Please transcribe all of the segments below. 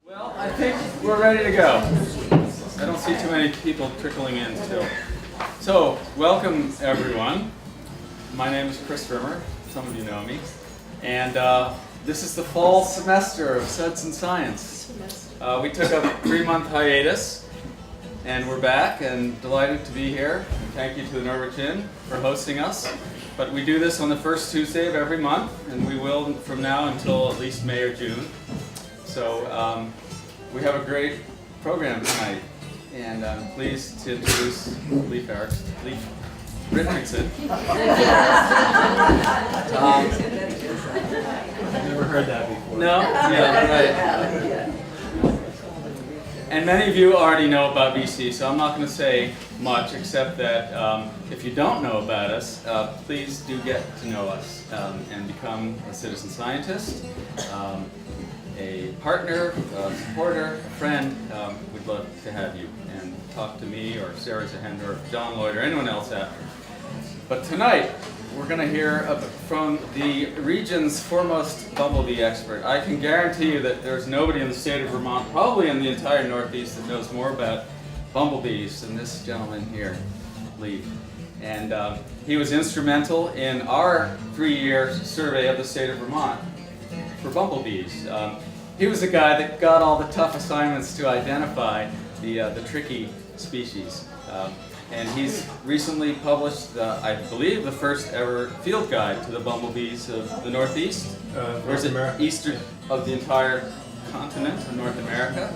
Well, I think we're ready to go. I don't see too many people trickling in still. So, welcome everyone. My name is Chris Rimmer. Some of you know me. And this is the fall semester of Suds and Science. We took a 3-month hiatus, and we're back and delighted to be here. And thank you to the Norwich Inn for hosting us. But we do this on the first Tuesday of every month, and we will from now until at least May or June. So we have a great program tonight, and I'm pleased to introduce Leif Richardson. I've never heard that before. No? Yeah, right. And many of you already know about VC, so I'm not going to say much except that if you don't know about us, please do get to know us and become a citizen scientist, a partner, a supporter, a friend. We'd love to have you and talk to me or Sarah Zahender or John Lloyd or anyone else after. But tonight, we're going to hear from the region's foremost bumblebee expert. I can guarantee you that there's nobody in the state of Vermont, probably in the entire Northeast, that knows more about bumblebees than this gentleman here, Leif. And he was instrumental in our 3-year survey of the state of Vermont for bumblebees. He was the guy that got all the tough assignments to identify the tricky species. And he's recently published, I believe, the first ever field guide to the bumblebees of the Northeast, or is it eastern of the entire continent of North America.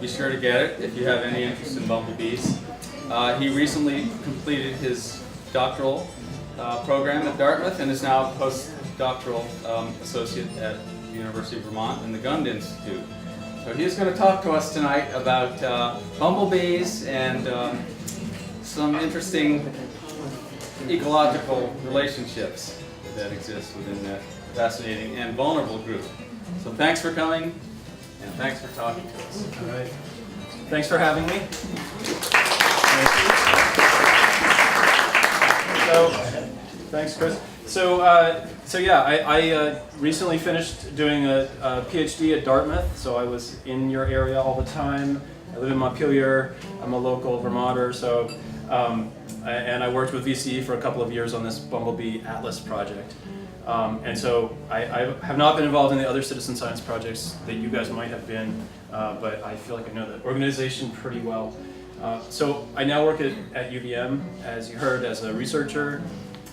Be sure to get it if you have any interest in bumblebees. He recently completed his doctoral program at Dartmouth and is now a postdoctoral associate at the University of Vermont and the Gund Institute. So he's going to talk to us tonight about bumblebees and some interesting ecological relationships that exist within that fascinating and vulnerable group. So thanks for coming, and thanks for talking to us. All right. Thanks for having me. Thanks, Chris. So yeah, I recently finished doing a PhD at Dartmouth, so I was in your area all the time. I live in Montpelier. I'm a local Vermonter, so and I worked with VCE for a couple of years on this Bumblebee Atlas project. And so I have not been involved in the other citizen science projects that you guys might have been, but I feel like I know the organization pretty well. So I now work at UVM, as you heard, as a researcher,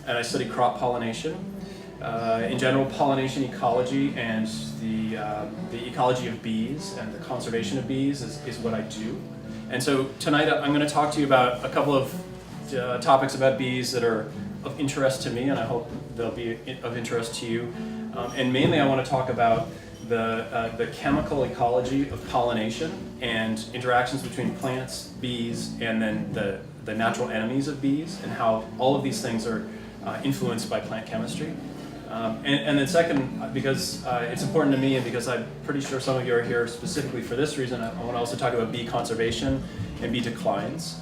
and I study crop pollination. In general, pollination ecology and the ecology of bees and the conservation of bees is what I do. And so tonight I'm going to talk to you about a couple of topics about bees that are of interest to me, and I hope they'll be of interest to you. And mainly I want to talk about the chemical ecology of pollination and interactions between plants, bees, and then the natural enemies of bees, and how all of these things are influenced by plant chemistry. And then second, because it's important to me and because I'm pretty sure some of you are here specifically for this reason, I want to also talk about bee conservation and bee declines.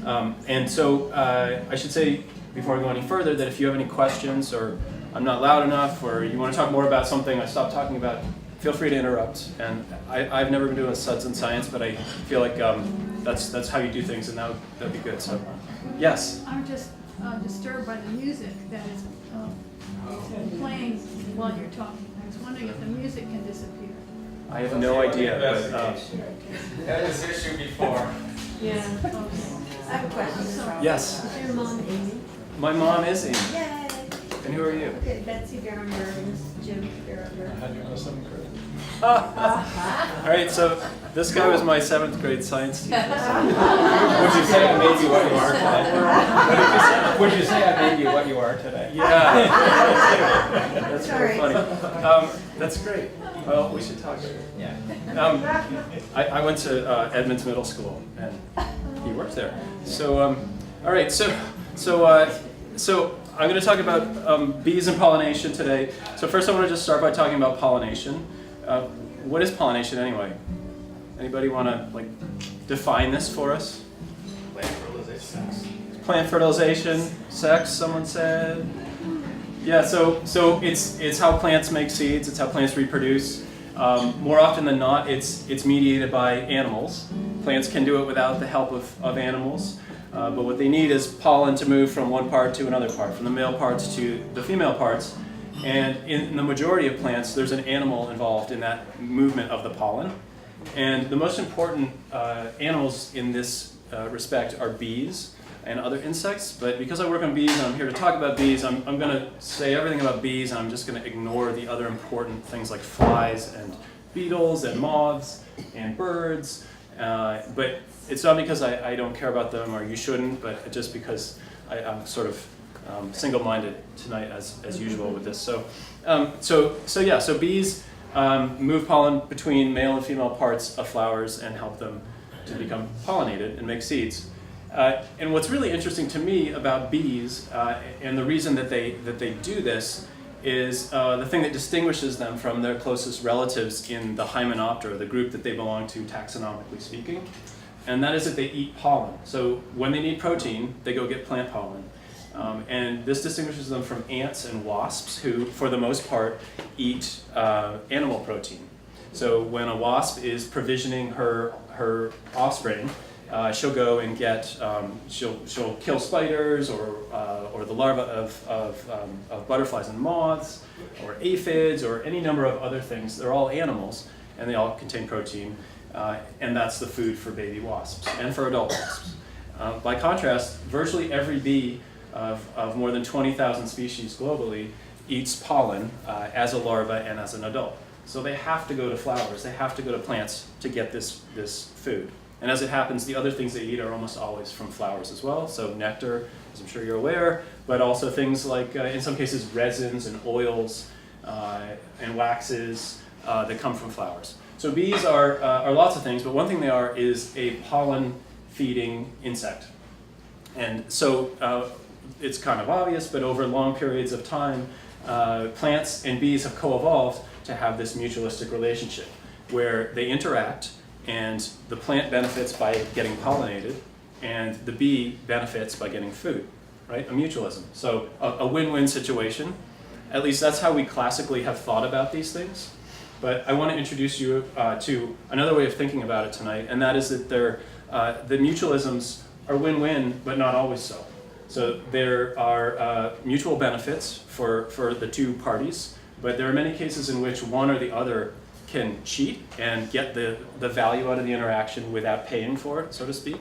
And so I should say, before I go any further, that if you have any questions or I'm not loud enough or you want to talk more about something I stopped talking about, feel free to interrupt. And I've never been doing Suds and Science, but I feel like that's how you do things, and that'd be good. So, yes? I'm just disturbed by the music that is playing while you're talking. I was wondering if the music can disappear. I have no idea. That was issue before. Yeah. I have a question. Yes. Is your mom Amy? My mom is Amy. Yay! And who are you? Okay, Betsy Berenger and Jim Berenger. All right, so this guy was my 7th grade science teacher. Would you say I made you what you are today? Would you say I made you what you are today? Yeah. That's very Sorry. funny. That's great. Well, we should talk later. Yeah. I went to Edmonds Middle School, and he worked there. So, all right, so I'm going to talk about bees and pollination today. So first I want to just start by talking about pollination. What is pollination anyway? Anybody want to define this for us? Plant fertilization. Plant fertilization, sex, someone said. Yeah, so it's how plants make seeds, it's how plants reproduce. More often than not, it's mediated by animals. Plants can do it without the help of animals, but what they need is pollen to move from one part to another part, from the male parts to the female parts. And in the majority of plants, there's an animal involved in that movement of the pollen. And the most important animals in this respect are bees and other insects. But because I work on bees and I'm here to talk about bees, I'm going to say everything about bees, and I'm just going to ignore the other important things like flies and beetles and moths and birds. But it's not because I don't care about them, or you shouldn't, but just because I'm sort of single-minded tonight as usual with this. So bees move pollen between male and female parts of flowers and help them to become pollinated and make seeds. And what's really interesting to me about bees, and the reason that they do this, is the thing that distinguishes them from their closest relatives in the Hymenoptera, the group that they belong to taxonomically speaking, and that is that they eat pollen. So when they need protein, they go get plant pollen. And this distinguishes them from ants and wasps, who, for the most part, eat animal protein. So when a wasp is provisioning her offspring, she'll go and get, she'll kill spiders or the larvae of butterflies and moths, or aphids, or any number of other things. They're all animals, and they all contain protein, and that's the food for baby wasps and for adult wasps. By contrast, virtually every bee of more than 20,000 species globally eats pollen as a larva and as an adult. So they have to go to flowers, they have to go to plants to get this food. And as it happens, the other things they eat are almost always from flowers as well. So nectar, as I'm sure you're aware, but also things like, in some cases, resins and oils and waxes that come from flowers. So bees are lots of things, but one thing they are is a pollen-feeding insect. And so it's kind of obvious, but over long periods of time, plants and bees have co-evolved to have this mutualistic relationship where they interact, and the plant benefits by getting pollinated, and the bee benefits by getting food, right? A mutualism. So a win-win situation. At least that's how we classically have thought about these things. But I want to introduce you to another way of thinking about it tonight, and that is that the mutualisms are win-win, but not always so. So there are mutual benefits for the two parties, but there are many cases in which one or the other can cheat and get the value out of the interaction without paying for it, so to speak.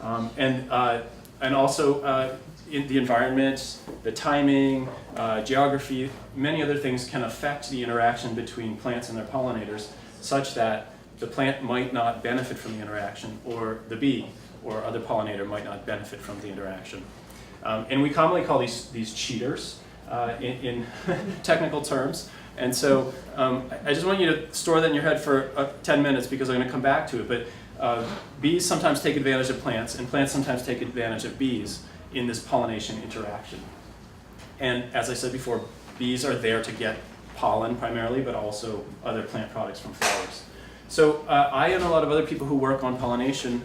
And also in the environment, the timing, geography, many other things can affect the interaction between plants and their pollinators such that the plant might not benefit from the interaction, or the bee or other pollinator might not benefit from the interaction. And we commonly call these cheaters in technical terms. And so I just want you to store that in your head for 10 minutes because I'm going to come back to it. But bees sometimes take advantage of plants, and plants sometimes take advantage of bees in this pollination interaction. And as I said before, bees are there to get pollen primarily, but also other plant products from flowers. So I and a lot of other people who work on pollination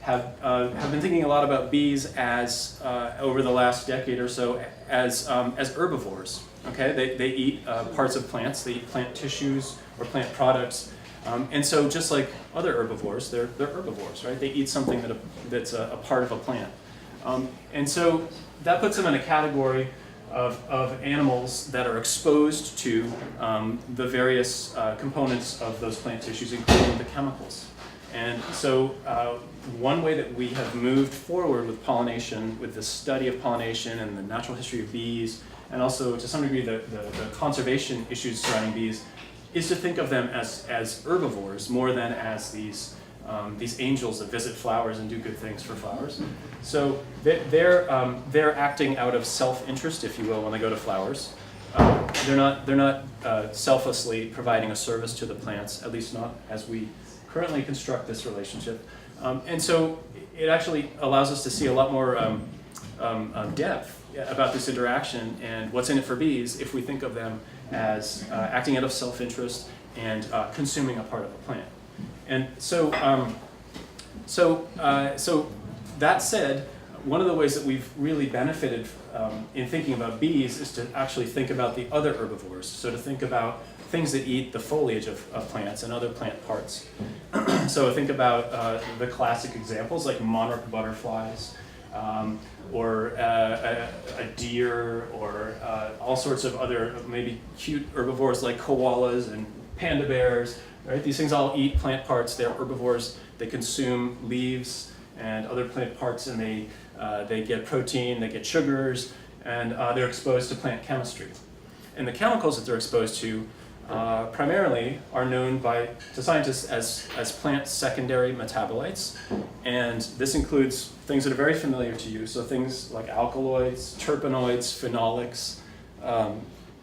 have been thinking a lot about bees as over the last decade or so as herbivores. Okay, they eat parts of plants. They eat plant tissues or plant products, and so just like other herbivores, they're herbivores, right? They eat something that's a part of a plant, and so that puts them in a category of animals that are exposed to the various components of those plant tissues, including the chemicals. And so one way that we have moved forward with pollination, with the study of pollination and the natural history of bees, and also to some degree the conservation issues surrounding bees, is to think of them as herbivores more than as these angels that visit flowers and do good things for flowers. So they're acting out of self-interest, if you will, when they go to flowers. They're not selflessly providing a service to the plants, at least not as we currently construct this relationship. And so it actually allows us to see a lot more depth about this interaction and what's in it for bees if we think of them as acting out of self-interest and consuming a part of a plant. And so that said, one of the ways that we've really benefited in thinking about bees is to actually think about the other herbivores. So to think about things that eat the foliage of plants and other plant parts. So think about the classic examples like monarch butterflies, or a deer, or all sorts of other maybe cute herbivores like koalas and panda bears, right? These things all eat plant parts. They're herbivores. They consume leaves and other plant parts, and they get protein, they get sugars, and they're exposed to plant chemistry. And the chemicals that they're exposed to primarily are known to scientists as plant secondary metabolites. And this includes things that are very familiar to you, so things like alkaloids, terpenoids, phenolics,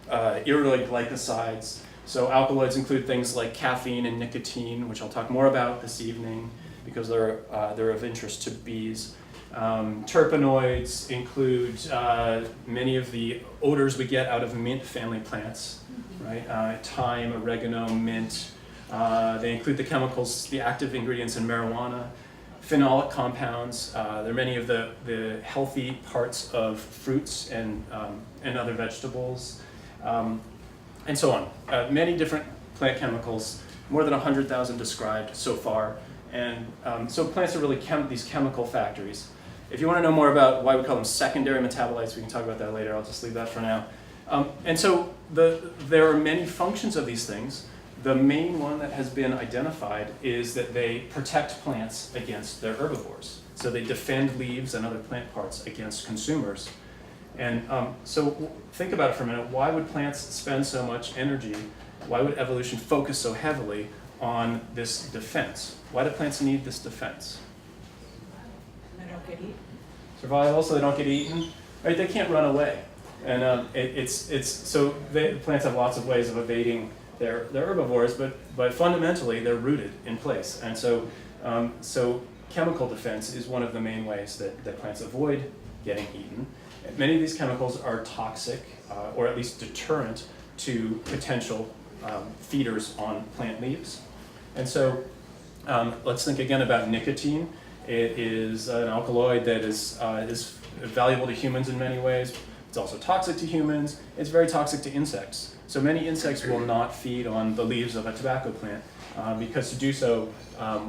iridoid glycosides. So alkaloids include things like caffeine and nicotine, which I'll talk more about this evening because they're of interest to bees. Terpenoids include many of the odors we get out of mint family plants, right? Thyme, oregano, mint. They include the chemicals, the active ingredients in marijuana. Phenolic compounds. They're many of the healthy parts of fruits and other vegetables, and so on. Many different plant chemicals, more than 100,000 described so far. And so plants are really these chemical factories. If you want to know more about why we call them secondary metabolites, we can talk about that later. I'll just leave that for now. And so there are many functions of these things. The main one that has been identified is that they protect plants against their herbivores. So they defend leaves and other plant parts against consumers. And so think about it for a minute. Why would plants spend so much energy? Why would evolution focus so heavily on this defense? Why do plants need this defense? They don't get eaten. Survival, so they don't get eaten. Right? They can't run away. And plants have lots of ways of evading their herbivores, but fundamentally they're rooted in place. And so chemical defense is one of the main ways that plants avoid getting eaten. Many of these chemicals are toxic, or at least deterrent to potential feeders on plant leaves. And so let's think again about nicotine. It is an alkaloid that is valuable to humans in many ways. It's also toxic to humans. It's very toxic to insects. So many insects will not feed on the leaves of a tobacco plant because to do so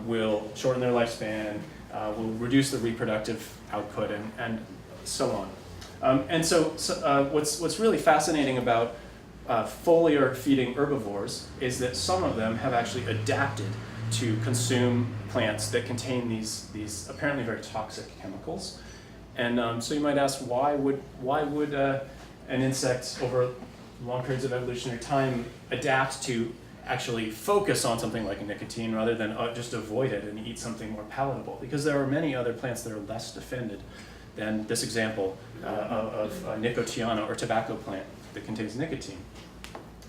will shorten their lifespan, will reduce the reproductive output, and so on. And so what's really fascinating about foliar feeding herbivores is that some of them have actually adapted to consume plants that contain these apparently very toxic chemicals. And so you might ask, why would an insect over long periods of evolutionary time adapt to actually focus on something like nicotine rather than just avoid it and eat something more palatable? Because there are many other plants that are less defended than this example of nicotiana, or tobacco plant that contains nicotine.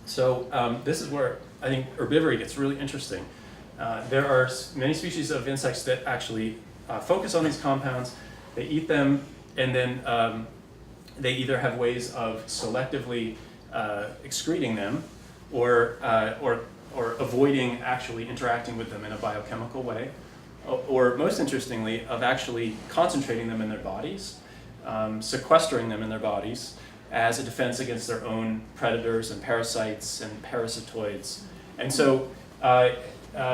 So this is where I think herbivory gets really interesting. There are many species of insects that actually focus on these compounds. They eat them, and then they either have ways of selectively excreting them, or avoiding actually interacting with them in a biochemical way, or most interestingly, of actually concentrating them in their bodies, sequestering them in their bodies as a defense against their own predators and parasites and parasitoids. And so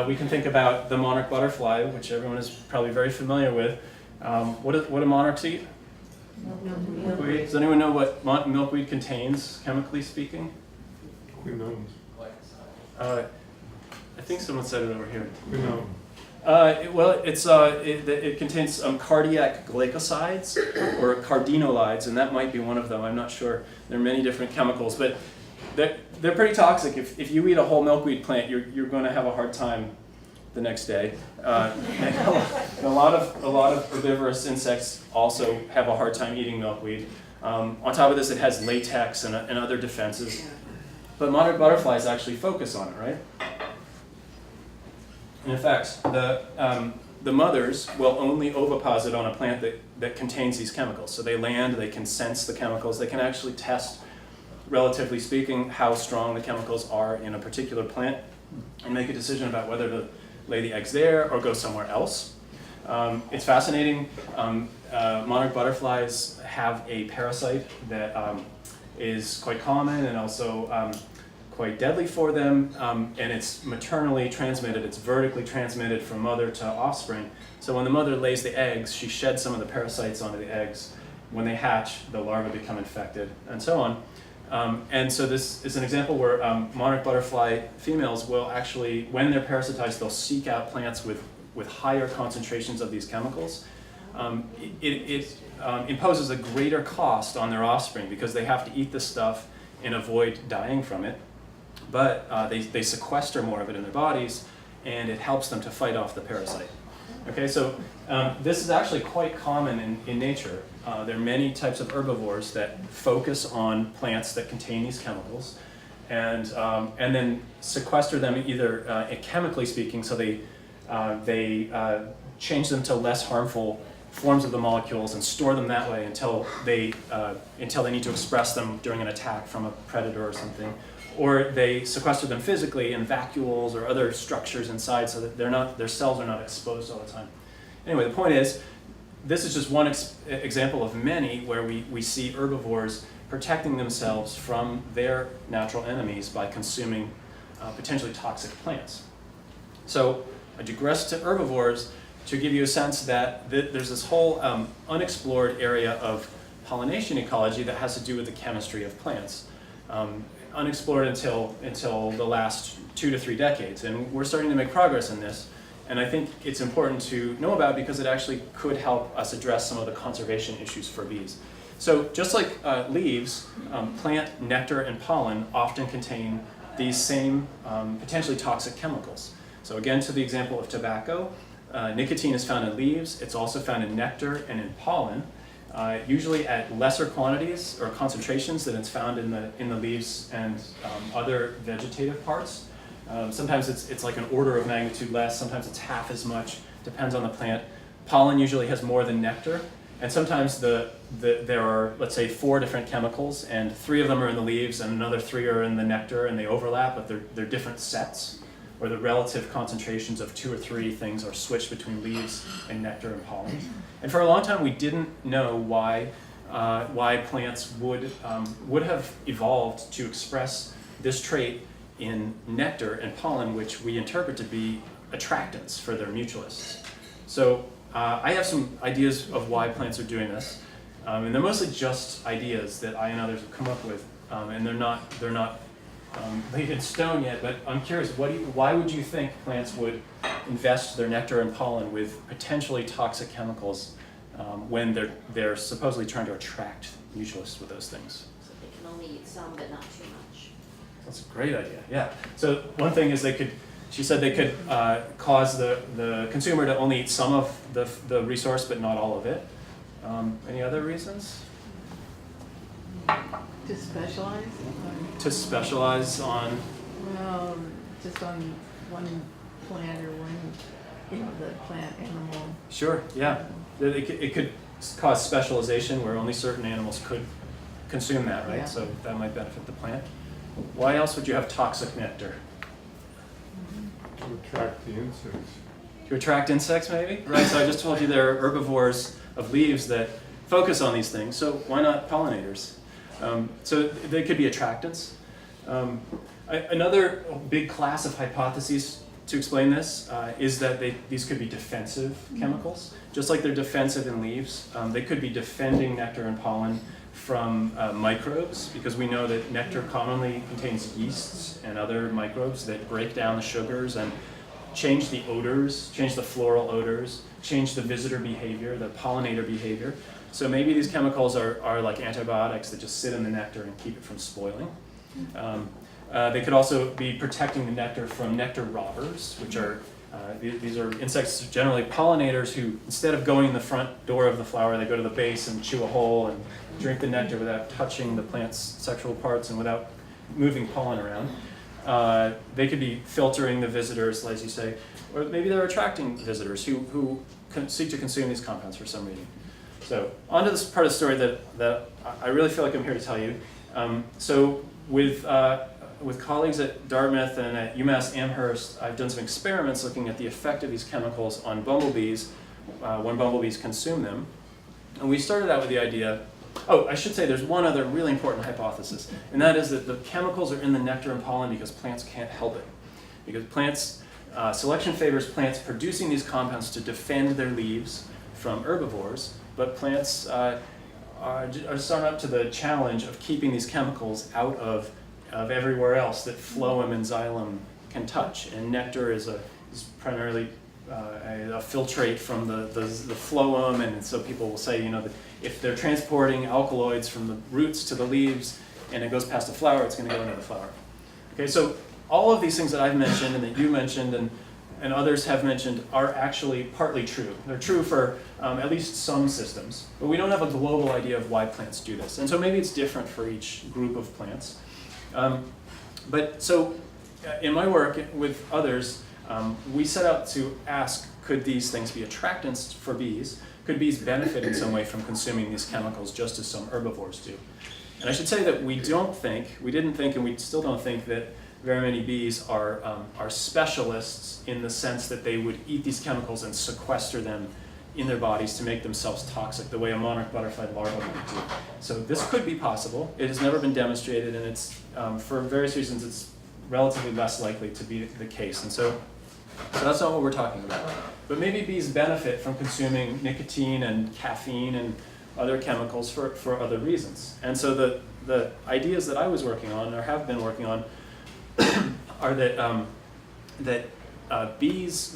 we can think about the monarch butterfly, which everyone is probably very familiar with. What do monarchs eat? Milkweed. Does anyone know what milkweed contains, chemically speaking? Who knows? I think someone said it over here. Who knows? It contains cardiac glycosides or cardinolides, and that might be one of them. I'm not sure. There are many different chemicals, but they're pretty toxic. If you eat a whole milkweed plant, you're going to have a hard time the next day. And a lot of herbivorous insects also have a hard time eating milkweed. On top of this, it has latex and other defenses. But monarch butterflies actually focus on it, right? And in fact, the mothers will only oviposit on a plant that contains these chemicals. So they land, they can sense the chemicals, they can actually test, relatively speaking, how strong the chemicals are in a particular plant and make a decision about whether to lay the eggs there or go somewhere else. It's fascinating. Monarch butterflies have a parasite that is quite common and also quite deadly for them, and it's maternally transmitted, it's vertically transmitted from mother to offspring. So when the mother lays the eggs, she sheds some of the parasites onto the eggs. When they hatch, the larvae become infected, and so on. And so this is an example where monarch butterfly females will actually, when they're parasitized, they'll seek out plants with higher concentrations of these chemicals. It imposes a greater cost on their offspring because they have to eat this stuff and avoid dying from it. But they sequester more of it in their bodies, and it helps them to fight off the parasite. Okay, so this is actually quite common in nature. There are many types of herbivores that focus on plants that contain these chemicals, and then sequester them either chemically speaking, so they change them to less harmful forms of the molecules and store them that way until they need to express them during an attack from a predator or something, or they sequester them physically in vacuoles or other structures inside so that their cells are not exposed all the time. Anyway, the point is, this is just one example of many where we see herbivores protecting themselves from their natural enemies by consuming potentially toxic plants. So I digress to herbivores to give you a sense that there's this whole unexplored area of pollination ecology that has to do with the chemistry of plants. Unexplored until the last 2 to 3 decades, and we're starting to make progress in this. And I think it's important to know about because it actually could help us address some of the conservation issues for bees. So just like leaves, plant nectar and pollen often contain these same potentially toxic chemicals. So again, to the example of tobacco, nicotine is found in leaves. It's also found in nectar and in pollen, usually at lesser quantities or concentrations than it's found in the leaves and other vegetative parts. Sometimes it's like an order of magnitude less, sometimes it's half as much, depends on the plant. Pollen usually has more than nectar, and sometimes there are, let's say, 4 different chemicals, and 3 of them are in the leaves, and another 3 are in the nectar, and they overlap, but they're different sets, where the relative concentrations of 2 or 3 things are switched between leaves and nectar and pollen. And for a long time, we didn't know why plants would have evolved to express this trait in nectar and pollen, which we interpret to be attractants for their mutualists. So I have some ideas of why plants are doing this, and they're mostly just ideas that I and others have come up with, and they're not laid in stone yet. But I'm curious, why would you think plants would invest their nectar and pollen with potentially toxic chemicals when they're supposedly trying to attract mutualists with those things? So they can only eat some, but not too much. That's a great idea, yeah. So one thing is she said they could cause the consumer to only eat some of the resource, but not all of it. Any other reasons? To specialize? To specialize on? Well, just on one plant or one, the plant animal. Sure, yeah. It could cause specialization where only certain animals could consume that, right? Yeah. So that might benefit the plant. Why else would you have toxic nectar? To attract the insects. To attract insects, maybe? Right, so I just told you there are herbivores of leaves that focus on these things, so why not pollinators? So they could be attractants. Another big class of hypotheses to explain this is that these could be defensive chemicals. Just like they're defensive in leaves, they could be defending nectar and pollen from microbes, because we know that nectar commonly contains yeasts and other microbes that break down the sugars and change the odors, change the floral odors, change the visitor behavior, the pollinator behavior. So maybe these chemicals are like antibiotics that just sit in the nectar and keep it from spoiling. They could also be protecting the nectar from nectar robbers, which are these are insects, generally pollinators, who instead of going in the front door of the flower, they go to the base and chew a hole and drink the nectar without touching the plant's sexual parts and without moving pollen around. They could be filtering the visitors, as you say, or maybe they're attracting visitors who seek to consume these compounds for some reason. So on to this part of the story that I really feel like I'm here to tell you. So with colleagues at Dartmouth and at UMass Amherst, I've done some experiments looking at the effect of these chemicals on bumblebees when bumblebees consume them. And we started out with the idea Oh, I should say there's one other really important hypothesis, and that is that the chemicals are in the nectar and pollen because plants can't help it. Because plants, selection favors plants producing these compounds to defend their leaves from herbivores, but plants are starting up to the challenge of keeping these chemicals out of everywhere else that phloem and xylem can touch. And nectar is primarily a filtrate from the phloem, and so people will say, that if they're transporting alkaloids from the roots to the leaves and it goes past the flower, it's going to go into the flower. Okay, so all of these things that I've mentioned and that you mentioned and others have mentioned are actually partly true. They're true for at least some systems, but we don't have a global idea of why plants do this. And so maybe it's different for each group of plants. But so in my work with others, we set out to ask, could these things be attractants for bees? Could bees benefit in some way from consuming these chemicals just as some herbivores do? And I should say that we didn't think, and we still don't think that very many bees are specialists in the sense that they would eat these chemicals and sequester them in their bodies to make themselves toxic, the way a monarch butterfly larva might do. So this could be possible. It has never been demonstrated, and it's for various reasons it's relatively less likely to be the case. And so that's not what we're talking about. But maybe bees benefit from consuming nicotine and caffeine and other chemicals for other reasons. And so the ideas that I was working on, or have been working on, are that bees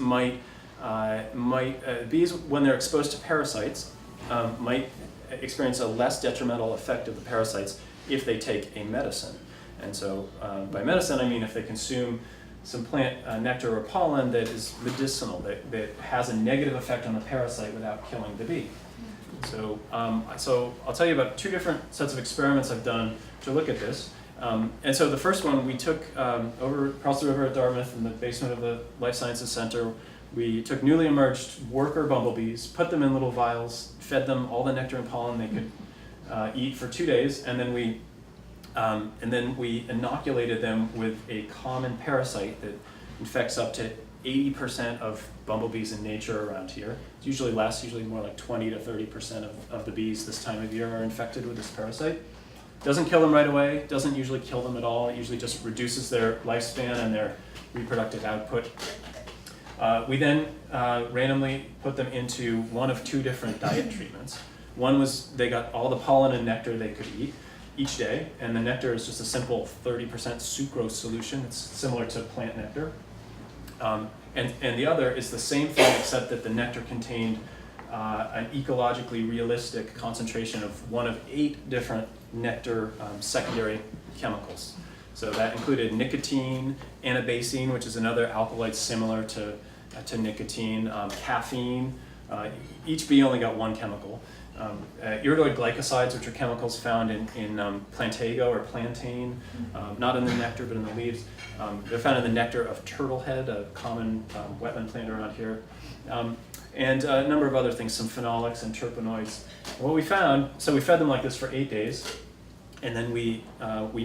bees, when they're exposed to parasites, might experience a less detrimental effect of the parasites if they take a medicine. And so by medicine, I mean if they consume some plant nectar or pollen that is medicinal, that has a negative effect on the parasite without killing the bee. So I'll tell you about two different sets of experiments I've done to look at this. And so the first one we took across the river at Dartmouth in the basement of the Life Sciences Center. We took newly emerged worker bumblebees, put them in little vials, fed them all the nectar and pollen they could eat for 2 days, and then we inoculated them with a common parasite that infects up to 80% of bumblebees in nature around here. It's usually less, usually more like 20 to 30% of the bees this time of year are infected with this parasite. Doesn't kill them right away, doesn't usually kill them at all. It usually just reduces their lifespan and their reproductive output. We then randomly put them into one of two different diet treatments. One was they got all the pollen and nectar they could eat each day, and the nectar is just a simple 30% sucrose solution. It's similar to plant nectar. And the other is the same thing, except that the nectar contained an ecologically realistic concentration of one of 8 different nectar secondary chemicals. So that included nicotine, anabasine, which is another alkaloid similar to nicotine, caffeine. Each bee only got one chemical. Iridoid glycosides, which are chemicals found in plantago or plantain, not in the nectar but in the leaves. They're found in the nectar of turtlehead, a common wetland plant around here. And a number of other things, some phenolics and terpenoids. And what we found, so we fed them like this for 8 days, and then we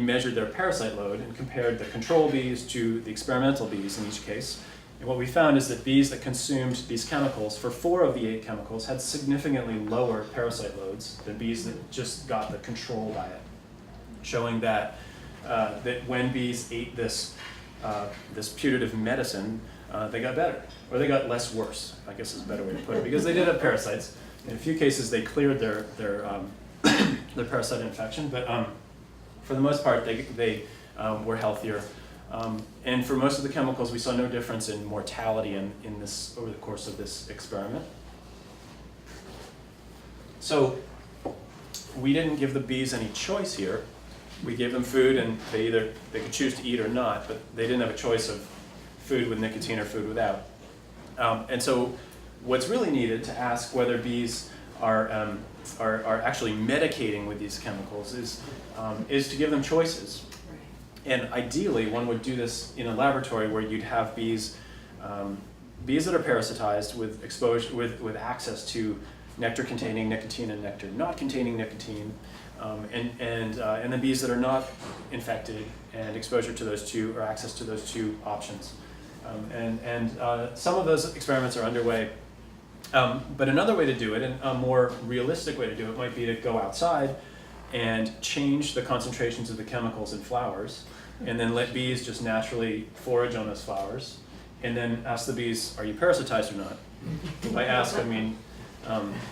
measured their parasite load and compared the control bees to the experimental bees in each case. And what we found is that bees that consumed these chemicals, for 4 of the 8 chemicals, had significantly lower parasite loads than bees that just got the control diet, showing that when bees ate this putative medicine, they got better, or they got less worse, I guess is a better way to put it, because they did have parasites. In a few cases, they cleared their parasite infection, but for the most part, they were healthier. And for most of the chemicals, we saw no difference in mortality in this over the course of this experiment. So we didn't give the bees any choice here. We gave them food, and they could choose to eat or not, but they didn't have a choice of food with nicotine or food without. And so what's really needed to ask whether bees are actually medicating with these chemicals is to give them choices. And ideally, one would do this in a laboratory where you'd have bees that are parasitized with exposure with access to nectar containing nicotine and nectar not containing nicotine, and then bees that are not infected and exposure to those two or access to those two options. And some of those experiments are underway. But another way to do it, and a more realistic way to do it, might be to go outside and change the concentrations of the chemicals in flowers, and then let bees just naturally forage on those flowers, and then ask the bees, are you parasitized or not? By ask, I mean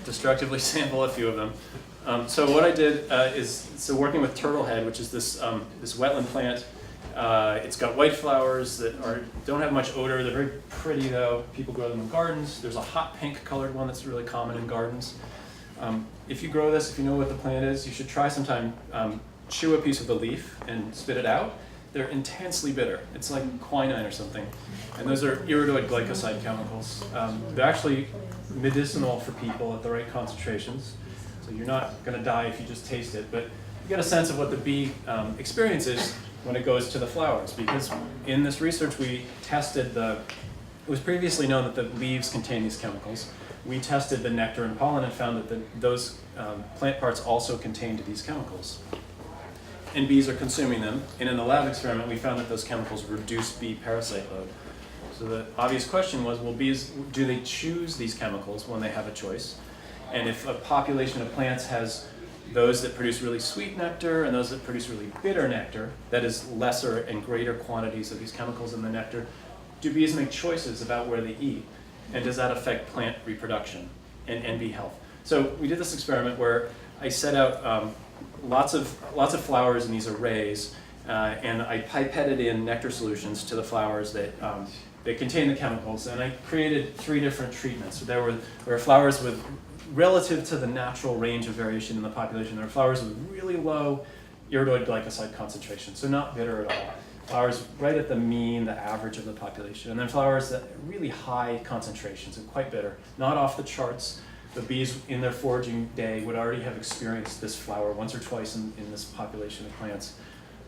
destructively sample a few of them. So what I did is working with turtlehead, which is this wetland plant. It's got white flowers that don't have much odor. They're very pretty though. People grow them in gardens. There's a hot pink colored one that's really common in gardens. If you grow this, if you know what the plant is, you should try sometime chew a piece of the leaf and spit it out. They're intensely bitter. It's like quinine or something. And those are iridoid glycoside chemicals. They're actually medicinal for people at the right concentrations. So you're not going to die if you just taste it, but you get a sense of what the bee experiences when it goes to the flowers. Because in this research we tested it was previously known that the leaves contain these chemicals. We tested the nectar and pollen and found that those plant parts also contained these chemicals. And bees are consuming them. And in the lab experiment, we found that those chemicals reduce bee parasite load. So the obvious question was, well, bees, do they choose these chemicals when they have a choice? And if a population of plants has those that produce really sweet nectar and those that produce really bitter nectar, that is lesser and greater quantities of these chemicals in the nectar, do bees make choices about where they eat? And does that affect plant reproduction and bee health? So we did this experiment where I set out lots of flowers in these arrays, and I pipetted in nectar solutions to the flowers that contain the chemicals, and I created 3 different treatments. So there were flowers with, relative to the natural range of variation in the population, there were flowers with really low iridoid glycoside concentration, so not bitter at all. Flowers right at the mean, the average of the population, and then flowers that really high concentrations and quite bitter, not off the charts. The bees in their foraging day would already have experienced this flower once or twice in this population of plants,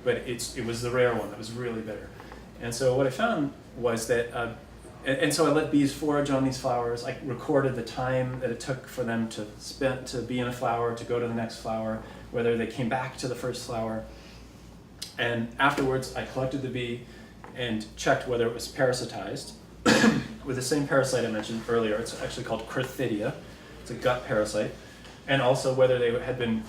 but it was the rare one that was really bitter. And so what I found was that, and so I let bees forage on these flowers. I recorded the time that it took for them to be in a flower, to go to the next flower, whether they came back to the first flower. And afterwards, I collected the bee and checked whether it was parasitized with the same parasite I mentioned earlier. It's actually called Crothidia. It's a gut parasite. And also whether they had been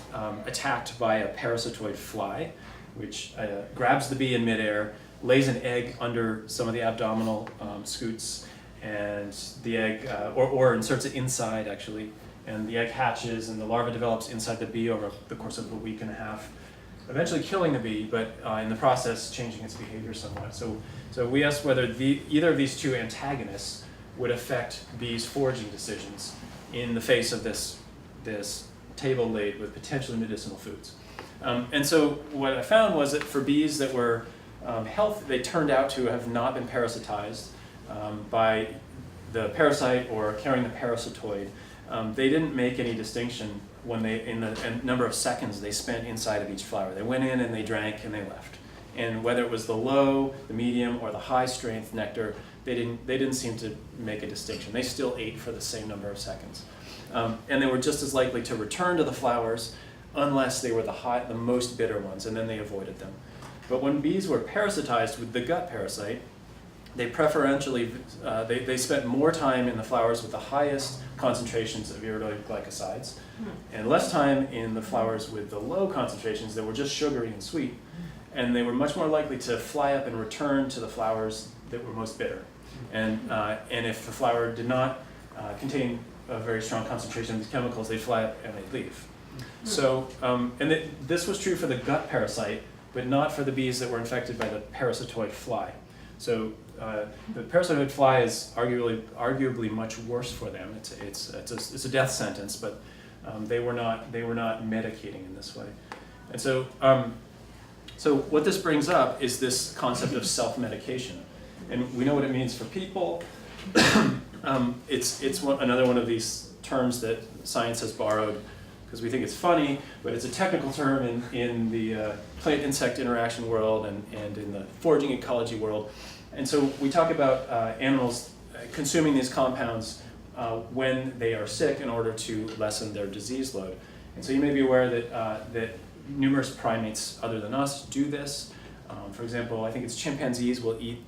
attacked by a parasitoid fly, which grabs the bee in midair, lays an egg under some of the abdominal scutes, and the egg, or inserts it inside actually, and the egg hatches and the larva develops inside the bee over the course of a week and a half, eventually killing the bee, but in the process changing its behavior somewhat. So we asked whether either of these 2 antagonists would affect bees' foraging decisions in the face of this table laid with potentially medicinal foods. And so what I found was that for bees that were healthy, they turned out to have not been parasitized by the parasite or carrying the parasitoid. They didn't make any distinction when in the number of seconds they spent inside of each flower. They went in and they drank and they left. And whether it was the low, the medium, or the high strength nectar, they didn't seem to make a distinction. They still ate for the same number of seconds. And they were just as likely to return to the flowers unless they were the most bitter ones, and then they avoided them. But when bees were parasitized with the gut parasite, they preferentially, they spent more time in the flowers with the highest concentrations of iridoid glycosides, and less time in the flowers with the low concentrations that were just sugary and sweet. And they were much more likely to fly up and return to the flowers that were most bitter. And if the flower did not contain a very strong concentration of these chemicals, they'd fly up and they'd leave. So, this was true for the gut parasite, but not for the bees that were infected by the parasitoid fly. So the parasitoid fly is arguably much worse for them. It's a death sentence, but they were not medicating in this way. And so what this brings up is this concept of self-medication, and we know what it means for people. It's another one of these terms that science has borrowed because we think it's funny, but it's a technical term in the plant-insect interaction world and in the foraging ecology world. And so we talk about animals consuming these compounds when they are sick in order to lessen their disease load. And so you may be aware that numerous primates other than us do this. For example, I think it's chimpanzees will eat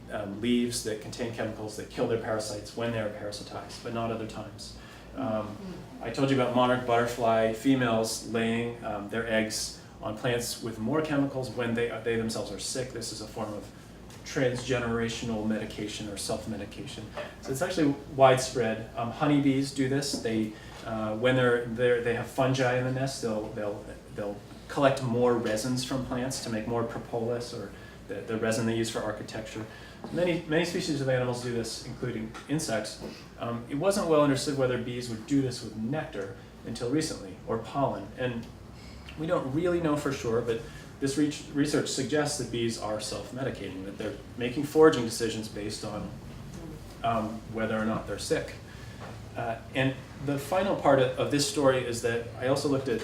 leaves that contain chemicals that kill their parasites when they're parasitized, but not other times. I told you about monarch butterfly females laying their eggs on plants with more chemicals when they themselves are sick. This is a form of transgenerational medication or self-medication. So it's actually widespread. Honeybees do this. They when they have fungi in the nest, they'll collect more resins from plants to make more propolis, or the resin they use for architecture. Many species of animals do this, including insects. It wasn't well understood whether bees would do this with nectar until recently, or pollen. And we don't really know for sure, but this research suggests that bees are self-medicating, that they're making foraging decisions based on whether or not they're sick. And the final part of this story is that I also looked at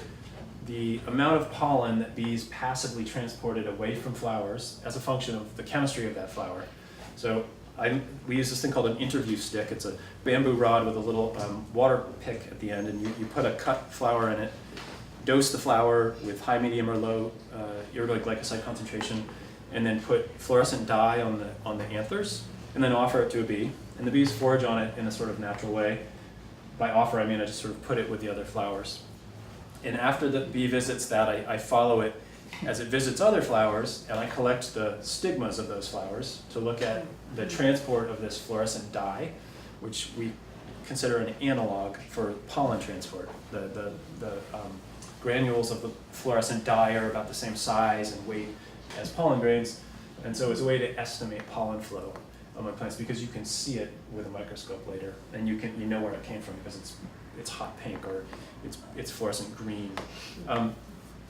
the amount of pollen that bees passively transported away from flowers as a function of the chemistry of that flower. So we use this thing called an interview stick. It's a bamboo rod with a little water pick at the end, and you put a cut flower in it, dose the flower with high, medium, or low iridoid glycoside concentration, and then put fluorescent dye on the anthers, and then offer it to a bee. And the bees forage on it in a sort of natural way. By offer, I mean I just sort of put it with the other flowers. And after the bee visits that, I follow it as it visits other flowers, and I collect the stigmas of those flowers to look at the transport of this fluorescent dye, which we consider an analog for pollen transport. The granules of the fluorescent dye are about the same size and weight as pollen grains, and so it's a way to estimate pollen flow among plants, because you can see it with a microscope later, and you know where it came from because it's hot pink or it's fluorescent green.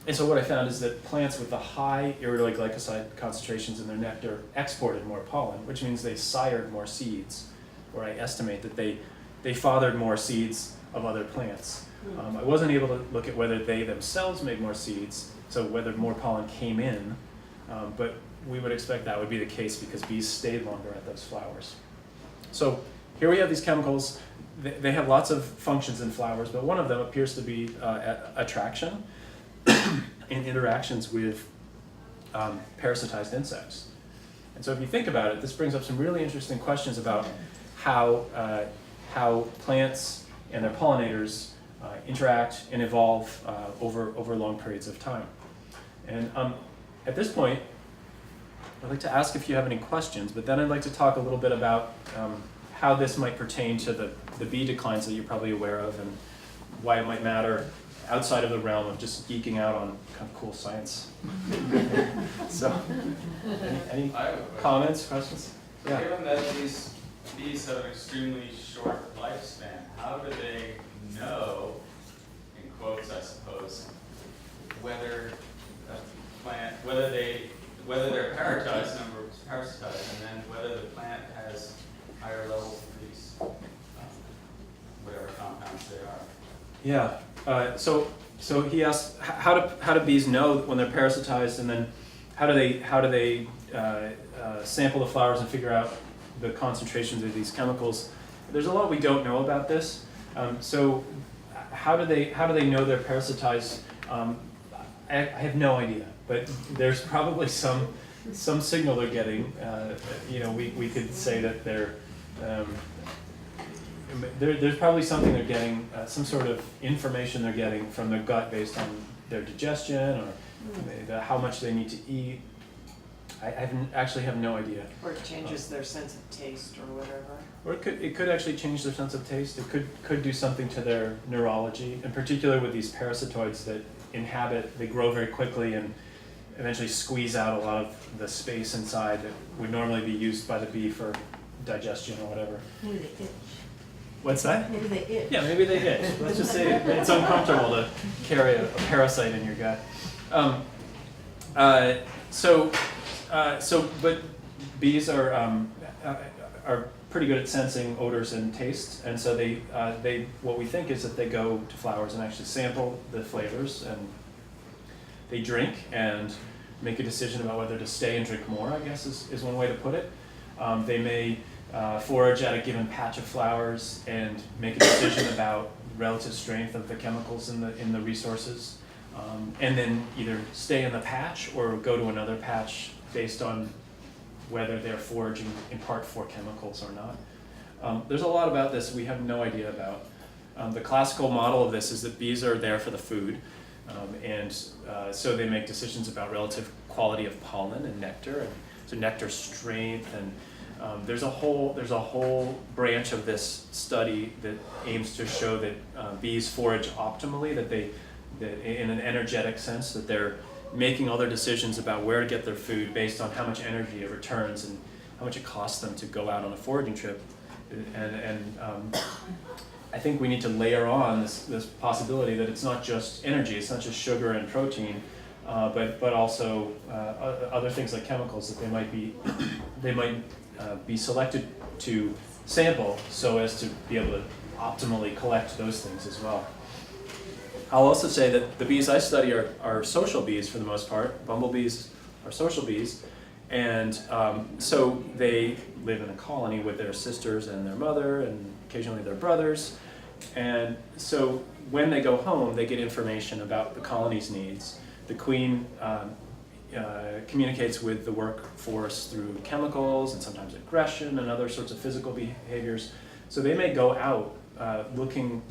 And so what I found is that plants with the high iridoid glycoside concentrations in their nectar exported more pollen, which means they sired more seeds, or I estimate that they fathered more seeds of other plants. I wasn't able to look at whether they themselves made more seeds, so whether more pollen came in, but we would expect that would be the case because bees stayed longer at those flowers. So here we have these chemicals. They have lots of functions in flowers, but one of them appears to be attraction in interactions with parasitized insects. And so if you think about it, this brings up some really interesting questions about how plants and their pollinators interact and evolve over long periods of time. And at this point, I'd like to ask if you have any questions, but then I'd like to talk a little bit about how this might pertain to the bee declines that you're probably aware of, and why it might matter outside of the realm of just geeking out on kind of cool science. So, any comments, questions? Yeah. Given that these bees have an extremely short lifespan, how do they know, in quotes I suppose, whether a plant, whether they're parasitized, and then whether the plant has higher levels of these, whatever compounds they are? Yeah. So he asked, how do bees know when they're parasitized, and then how do they sample the flowers and figure out the concentrations of these chemicals? There's a lot we don't know about this. So how do they know they're parasitized? I have no idea, but there's probably some signal they're getting. We could say that there's probably something they're getting, some sort of information they're getting from their gut based on their digestion or how much they need to eat. I actually have no idea. Or it changes their sense of taste or whatever. Or it could actually change their sense of taste. It could do something to their neurology, in particular with these parasitoids that they grow very quickly and eventually squeeze out a lot of the space inside that would normally be used by the bee for digestion or whatever. Maybe they itch. What's that? Maybe they itch. Yeah, maybe they itch. Let's just say it's uncomfortable to carry a parasite in your gut. But bees are pretty good at sensing odors and tastes, and so what we think is that they go to flowers and actually sample the flavors, and they drink and make a decision about whether to stay and drink more, I guess is one way to put it. They may forage at a given patch of flowers and make a decision about relative strength of the chemicals in the resources, and then either stay in the patch or go to another patch based on whether they're foraging in part for chemicals or not. There's a lot about this we have no idea about. The classical model of this is that bees are there for the food, so they make decisions about relative quality of pollen and nectar, and so nectar strength, and there's a whole branch of this study that aims to show that bees forage optimally, that in an energetic sense, that they're making all their decisions about where to get their food based on how much energy it returns and how much it costs them to go out on a foraging trip. And I think we need to layer on this possibility that it's not just energy, it's not just sugar and protein, but also other things like chemicals that they might be selected to sample so as to be able to optimally collect those things as well. I'll also say that the bees I study are social bees for the most part. Bumblebees are social bees, and so they live in a colony with their sisters and their mother and occasionally their brothers. And so when they go home, they get information about the colony's needs. The queen communicates with the workforce through chemicals and sometimes aggression and other sorts of physical behaviors. So they may go out looking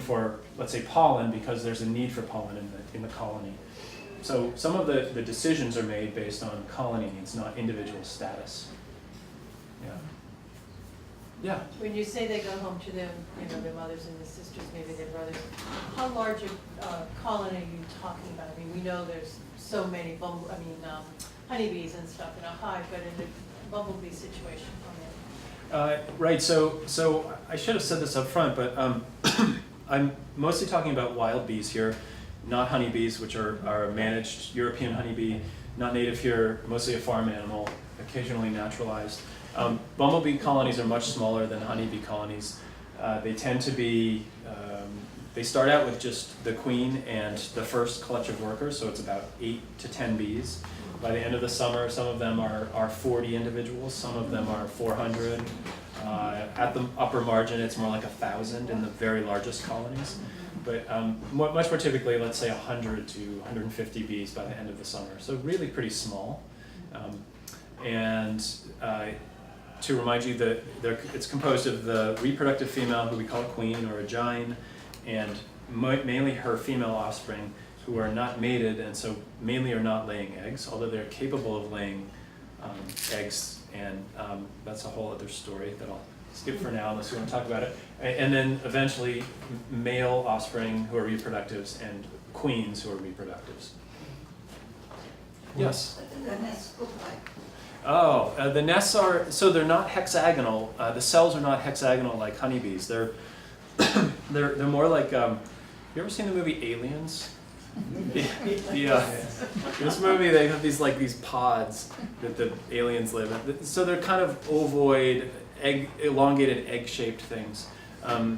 for, let's say, pollen, because there's a need for pollen in the colony. So some of the decisions are made based on colony needs, not individual status. Yeah. Yeah. When you say they go home to them, their mothers and their sisters, maybe their brothers, how large a colony are you talking about? I mean, we know there's so many honeybees and stuff in a hive, but in the bumblebee situation, Right. So I should have said this up front, but I'm mostly talking about wild bees here, not honeybees, which are managed European honeybee, not native here, mostly a farm animal, occasionally naturalized. Bumblebee colonies are much smaller than honeybee colonies. They tend to be, they start out with just the queen and the first clutch of workers, so it's about 8 to 10 bees. By the end of the summer, some of them are 40 individuals, some of them are 400. At the upper margin, it's more like 1,000 in the very largest colonies. But much more typically, let's say 100 to 150 bees by the end of the summer. So really pretty small. To remind you that it's composed of the reproductive female, who we call a queen or a gyne, and mainly her female offspring, who are not mated, and so mainly are not laying eggs, although they're capable of laying eggs, and that's a whole other story that I'll skip for now unless you want to talk about it. And then eventually male offspring who are reproductives and queens who are reproductives. Yes? What do the nests look like? Oh, the nests so they're not hexagonal. The cells are not hexagonal like honeybees. They're more like, you ever seen the movie Aliens? This movie, they have these pods that the aliens live in. So they're kind of ovoid, elongated egg-shaped things.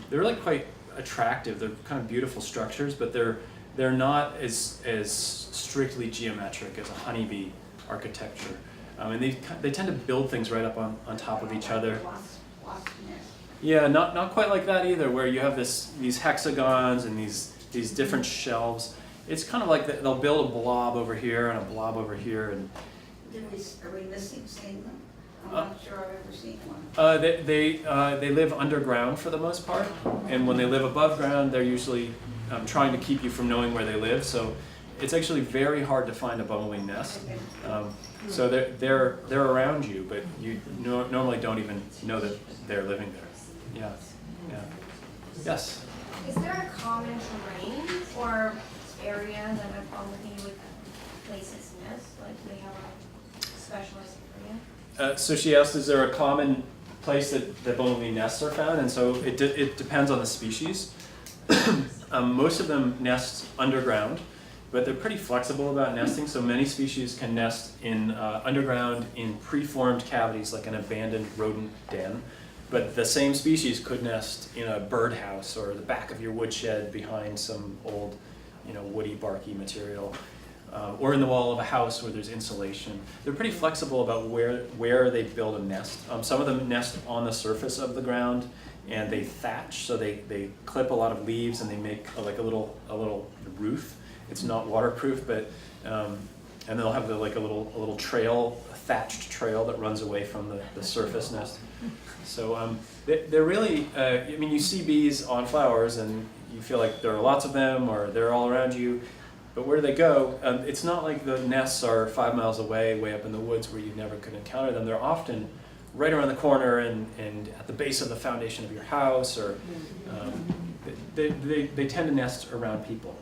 They're like quite attractive. They're kind of beautiful structures, but they're not as strictly geometric as a honeybee architecture. And they tend to build things right up on top of each other. Yeah, not quite like that either, where you have these hexagons and these different shelves. It's kind of like they'll build a blob over here and a blob over here. And Are we missing seeing them? I'm not sure I've ever seen one. they live underground for the most part, and when they live above ground, they're usually trying to keep you from knowing where they live. So it's actually very hard to find a bumblebee nest. So they're around you, but you normally don't even know that they're living there. Yeah. Yes. Is there a common terrain or area that a bumblebee would place its nest? Like they have a specialized area? So she asked, is there a common place that bumblebee nests are found? And so it depends on the species. Most of them nest underground, but they're pretty flexible about nesting. So many species can nest in underground in preformed cavities, like an abandoned rodent den. But the same species could nest in a birdhouse or the back of your woodshed behind some old, woody, barky material, or in the wall of a house where there's insulation. They're pretty flexible about where they build a nest. Some of them nest on the surface of the ground, and they thatch. So they clip a lot of leaves and they make like a little roof. It's not waterproof, but and they'll have like a little trail, a thatched trail that runs away from the surface nest. So they're really, I mean, you see bees on flowers and you feel like there are lots of them or they're all around you, but where do they go? It's not like the nests are 5 miles away, way up in the woods where you never could encounter them. They're often right around the corner and at the base of the foundation of your house, or they tend to nest around people.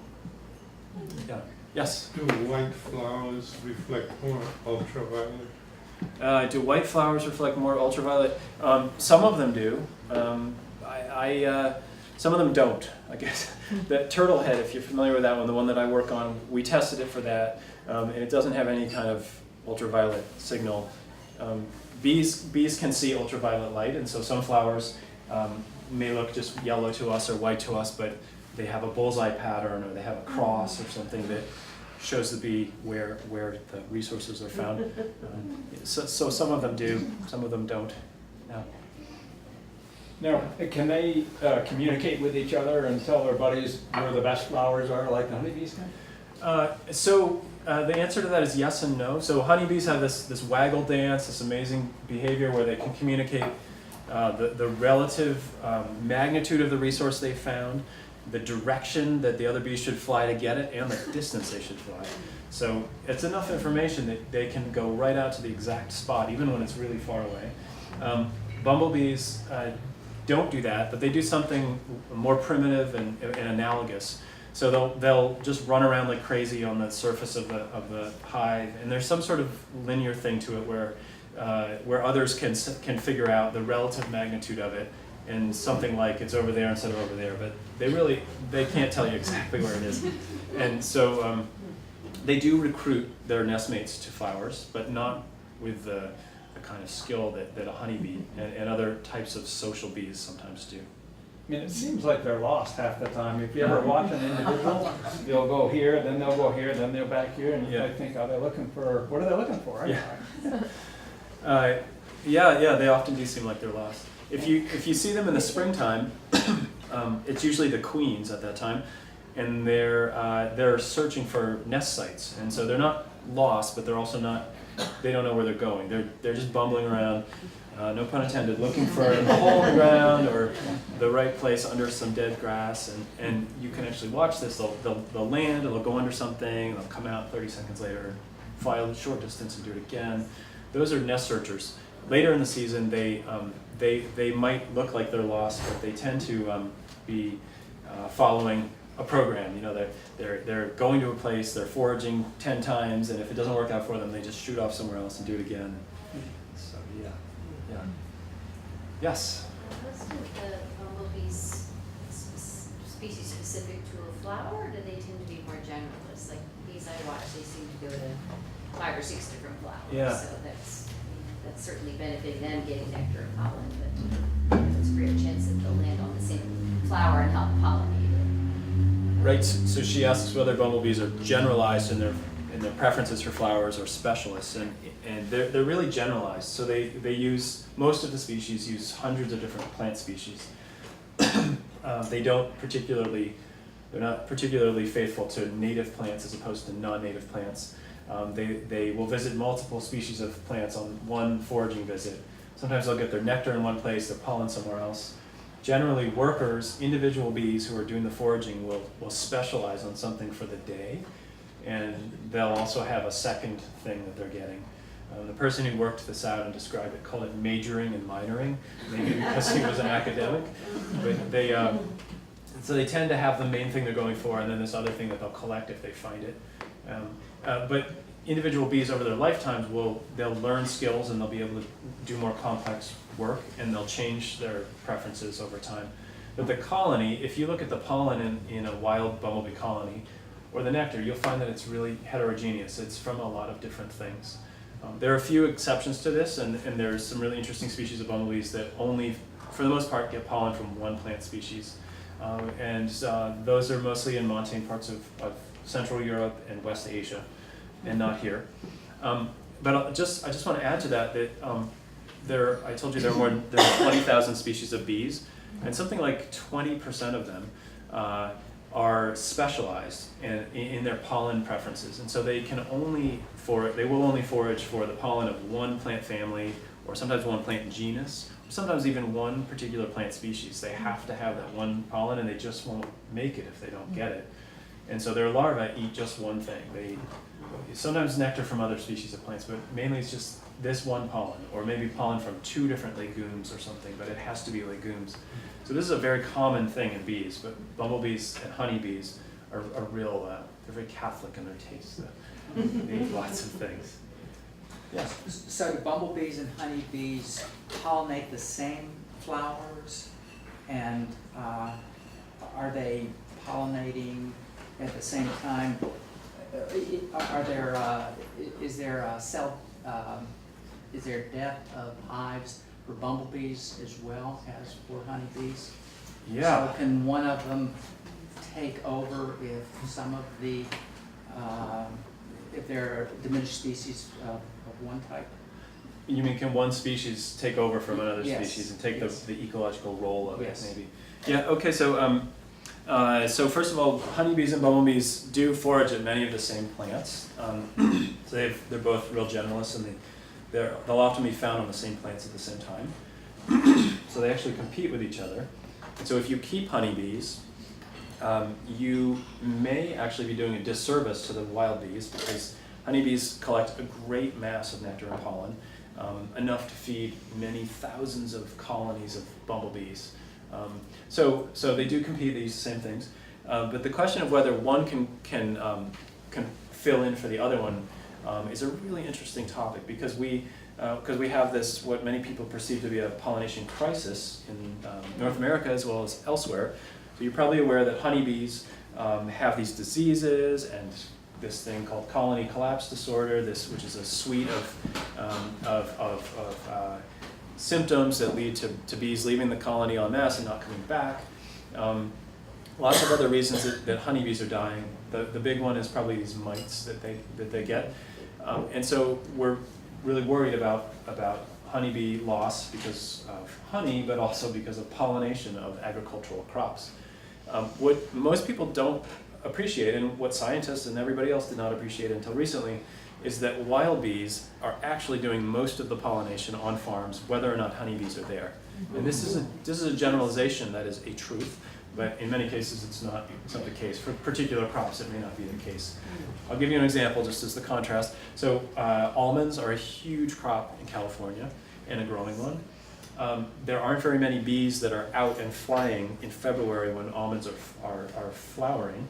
Yeah. Yes? Do white flowers reflect more ultraviolet? Do white flowers reflect more ultraviolet? Some of them do. Some of them don't, I guess. The turtle head, if you're familiar with that one, the one that I work on, we tested it for that, and it doesn't have any kind of ultraviolet signal. Bees can see ultraviolet light, and so some flowers may look just yellow to us or white to us, but they have a bullseye pattern or they have a cross or something that shows the bee where the resources are found. So some of them do, some of them don't. Yeah. Now, can they communicate with each other and tell their buddies where the best flowers are, like the honeybees can? The answer to that is yes and no. So honeybees have this waggle dance, this amazing behavior where they can communicate the relative magnitude of the resource they found, the direction that the other bees should fly to get it, and the distance they should fly. So it's enough information that they can go right out to the exact spot, even when it's really far away. Bumblebees don't do that, but they do something more primitive and analogous. So they'll just run around like crazy on the surface of the hive, and there's some sort of linear thing to it where others can figure out the relative magnitude of it, and something like it's over there instead of over there, but they can't tell you exactly where it is. And so they do recruit their nestmates to flowers, but not with the kind of skill that a honeybee and other types of social bees sometimes do. I mean, it seems like they're lost half the time. If you ever watch an individual, they'll go here, then they'll go here, then they're back here, and I think, are they looking for, what are they looking for? Yeah, they often do seem like they're lost. If you see them in the springtime, it's usually the queens at that time, and they're searching for nest sites, and so they're not lost, but they're also not. They don't know where they're going. They're just bumbling around, no pun intended, looking for a hole in the ground or the right place under some dead grass. And you can actually watch this. They'll land, and they'll go under something, and they'll come out 30 seconds later, fly a short distance and do it again. Those are nest searchers. Later in the season, they might look like they're lost, but they tend to be following a program. You know, they're going to a place, they're foraging 10 times, and if it doesn't work out for them, they just shoot off somewhere else and do it again. So yeah. Yes. Most of the bumblebees species specific to a flower, or do they tend to be more generalist? Like bees I watch, they seem to go to 5 or 6 different flowers. Yeah. So that's certainly benefiting them getting nectar and pollen, but there's a great chance that they'll land on the same flower and help pollinate it. Right. So she asks whether bumblebees are generalized in their preferences for flowers or specialists, and they're really generalized. So they use, most of the species use hundreds of different plant species. They're not particularly faithful to native plants as opposed to non-native plants. They will visit multiple species of plants on one foraging visit. Sometimes they'll get their nectar in one place, their pollen somewhere else. Generally, workers, individual bees who are doing the foraging will specialize on something for the day, and they'll also have a second thing that they're getting. The person who worked this out and described it called it majoring and minoring, maybe because he was an academic. But so they tend to have the main thing they're going for, and then this other thing that they'll collect if they find it. But individual bees over their lifetimes they'll learn skills, and they'll be able to do more complex work, and they'll change their preferences over time. But the colony, if you look at the pollen in a wild bumblebee colony, or the nectar, you'll find that it's really heterogeneous. It's from a lot of different things. There are a few exceptions to this, and there's some really interesting species of bumblebees that only, for the most part, get pollen from one plant species. Those are mostly in montane parts of Central Europe and West Asia, and not here. But I just want to add to that I told you there are 20,000 species of bees, and something like 20% of them are specialized in their pollen preferences, and so they will only forage for the pollen of one plant family, or sometimes one plant genus, or sometimes even one particular plant species. They have to have that one pollen, and they just won't make it if they don't get it. And so their larvae eat just one thing. They sometimes nectar from other species of plants, but mainly it's just this one pollen, or maybe pollen from 2 different legumes or something, but it has to be legumes. So this is a very common thing in bees, but bumblebees and honeybees are real, they're very Catholic in their tastes. They eat lots of things. Yes? So do bumblebees and honeybees pollinate the same flowers? And are they pollinating at the same time? Is there depth of hives for bumblebees as well as for honeybees? Yeah. So can one of them take over if some of the, if there are diminished species of one type? You mean, can one species take over from another Yes. species and take Yes. the ecological role of Yes. it, maybe? Yeah, okay, so so first of all, honeybees and bumblebees do forage at many of the same plants. So they're both real generalists, and they'll often be found on the same plants at the same time. So they actually compete with each other. And so if you keep honeybees, you may actually be doing a disservice to the wild bees, because honeybees collect a great mass of nectar and pollen, enough to feed many thousands of colonies of bumblebees. So they do compete, they use the same things. But the question of whether one can fill in for the other one is a really interesting topic, because we have this, what many people perceive to be a pollination crisis in North America as well as elsewhere. So you're probably aware that honeybees have these diseases and this thing called colony collapse disorder, which is a suite of symptoms that lead to bees leaving the colony en masse and not coming back. Lots of other reasons that honeybees are dying. The big one is probably these mites that they get. And so we're really worried about honeybee loss because of honey, but also because of pollination of agricultural crops. What most people don't appreciate, and what scientists and everybody else did not appreciate until recently, is that wild bees are actually doing most of the pollination on farms, whether or not honeybees are there. And this is a generalization that is a truth, but in many cases it's not the case. For particular crops, it may not be the case. I'll give you an example just as the contrast. So almonds are a huge crop in California, and a growing one. There aren't very many bees that are out and flying in February when almonds are flowering.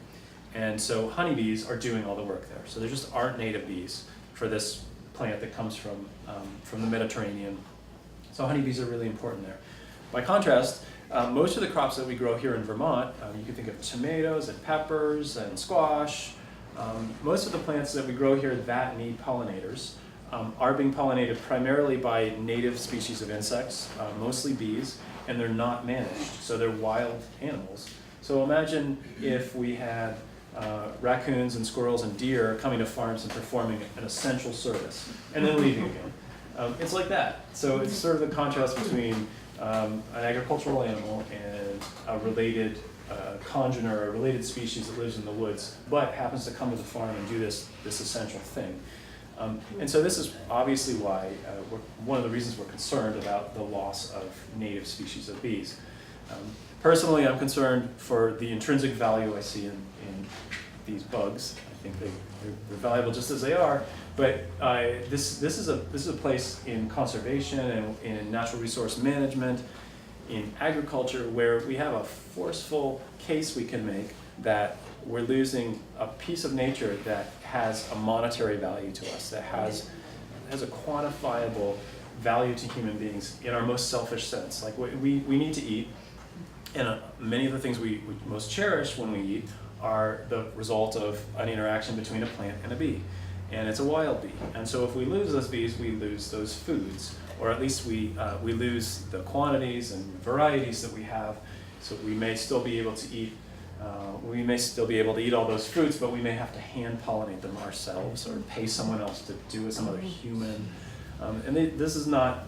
And so honeybees are doing all the work there. So there just aren't native bees for this plant that comes from the Mediterranean. So honeybees are really important there. By contrast, most of the crops that we grow here in Vermont, you can think of tomatoes and peppers and squash. Most of the plants that we grow here that need pollinators are being pollinated primarily by native species of insects, mostly bees, and they're not managed. So they're wild animals. So imagine if we had raccoons and squirrels and deer coming to farms and performing an essential service, and then leaving again. It's like that. So it's sort of the contrast between an agricultural animal and a related congener, a related species that lives in the woods, but happens to come to the farm and do this essential thing. And so this is obviously why, one of the reasons we're concerned about the loss of native species of bees. Personally, I'm concerned for the intrinsic value I see in these bugs. I think they're valuable just as they are, but this is a place in conservation and in natural resource management, in agriculture, where we have a forceful case we can make that we're losing a piece of nature that has a monetary value to us, that has a quantifiable value to human beings in our most selfish sense. Like we need to eat, and many of the things we most cherish when we eat are the result of an interaction between a plant and a bee. And it's a wild bee. And so if we lose those bees, we lose those foods, or at least we lose the quantities and varieties that we have. So we may still be able to eat all those fruits, but we may have to hand pollinate them ourselves or pay someone else to do it, some other human. And this is not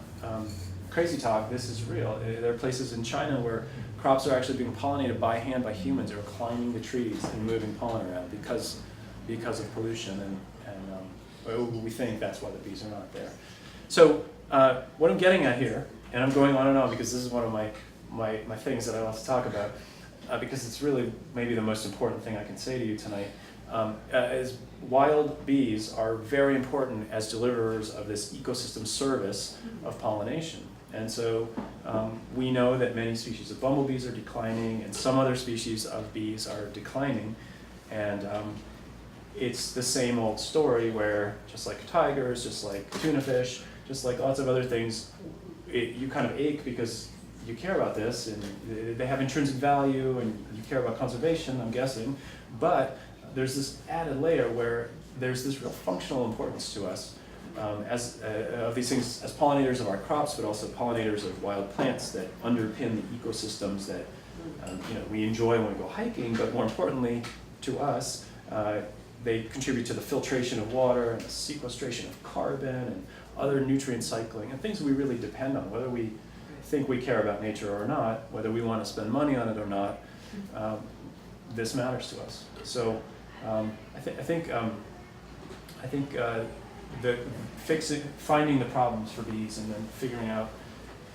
crazy talk. This is real. There are places in China where crops are actually being pollinated by hand by humans who are climbing the trees and moving pollen around because of pollution, and we think that's why the bees are not there. So what I'm getting at here, and I'm going on and on because this is one of my things that I want to talk about, because it's really maybe the most important thing I can say to you tonight, is wild bees are very important as deliverers of this ecosystem service of pollination. And so we know that many species of bumblebees are declining and some other species of bees are declining. And it's the same old story where just like tigers, just like tuna fish, just like lots of other things, you kind of ache because you care about this and they have intrinsic value and you care about conservation, I'm guessing. But there's this added layer where there's this real functional importance to us of these things as pollinators of our crops, but also pollinators of wild plants that underpin the ecosystems that we enjoy when we go hiking. But more importantly, to us, they contribute to the filtration of water and the sequestration of carbon and other nutrient cycling and things we really depend on, whether we think we care about nature or not, whether we want to spend money on it or not. This matters to us. So I think the finding the problems for bees and then figuring out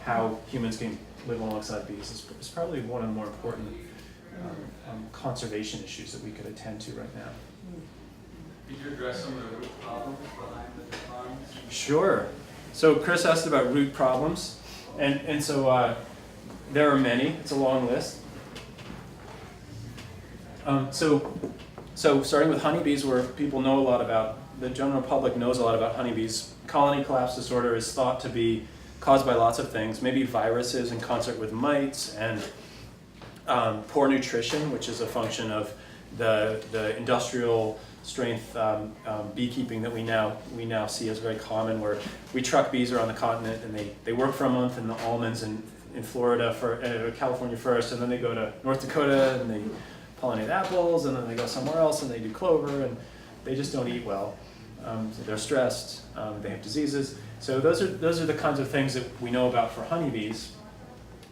how humans can live alongside bees is probably one of the more important conservation issues that we could attend to right now. Could you address some of the root problems behind the declines? Sure. So Chris asked about root problems, and so there are many. It's a long list. So starting with honeybees, where people know a lot about, the general public knows a lot about honeybees. Colony collapse disorder is thought to be caused by lots of things, maybe viruses in concert with mites, and poor nutrition, which is a function of the industrial strength beekeeping that we now see as very common, where we truck bees around the continent and they work for a month in the almonds in Florida, California first, and then they go to North Dakota and they pollinate apples, and then they go somewhere else and they do clover, and they just don't eat well. So they're stressed, they have diseases. So those are the kinds of things that we know about for honeybees.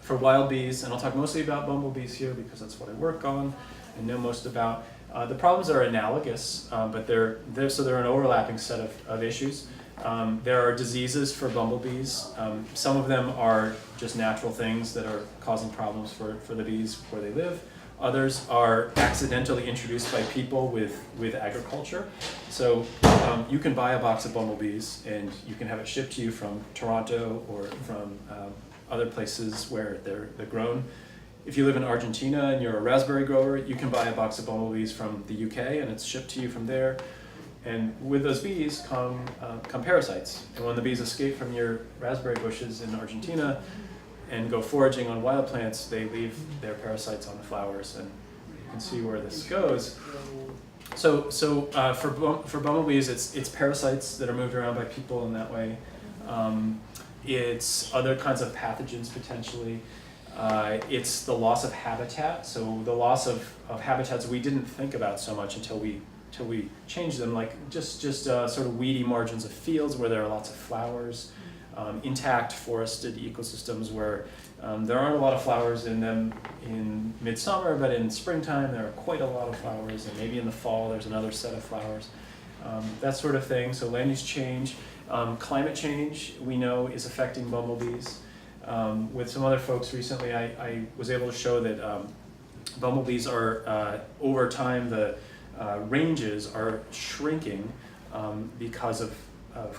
For wild bees, and I'll talk mostly about bumblebees here because that's what I work on and know most about. The problems are analogous, but they're an overlapping set of issues. There are diseases for bumblebees. Some of them are just natural things that are causing problems for the bees where they live. Others are accidentally introduced by people with agriculture. So you can buy a box of bumblebees and you can have it shipped to you from Toronto or from other places where they're grown. If you live in Argentina and you're a raspberry grower, you can buy a box of bumblebees from the UK and it's shipped to you from there. And with those bees come parasites. And when the bees escape from your raspberry bushes in Argentina and go foraging on wild plants, they leave their parasites on the flowers, and you can see where this goes. So for bumblebees, it's parasites that are moved around by people in that way. It's other kinds of pathogens potentially. It's the loss of habitat. So the loss of habitats we didn't think about so much until we changed them, like just sort of weedy margins of fields where there are lots of flowers. Intact forested ecosystems where there aren't a lot of flowers in them in midsummer, but in springtime there are quite a lot of flowers, and maybe in the fall there's another set of flowers. That sort of thing. So land use change. Climate change, we know, is affecting bumblebees. With some other folks recently, I was able to show that bumblebees are, over time, the ranges are shrinking because of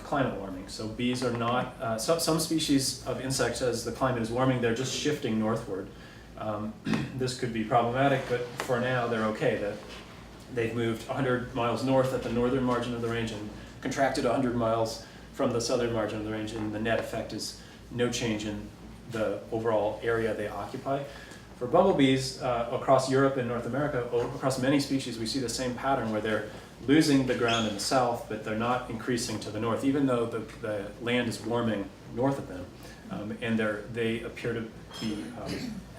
climate warming. So bees are not, some species of insects, as the climate is warming, they're just shifting northward. This could be problematic, but for now they're okay. They've moved 100 miles north at the northern margin of the range and contracted 100 miles from the southern margin of the range, and the net effect is no change in the overall area they occupy. For bumblebees, across Europe and North America, across many species, we see the same pattern where they're losing the ground in the south, but they're not increasing to the north, even though the land is warming north of them. And they appear to be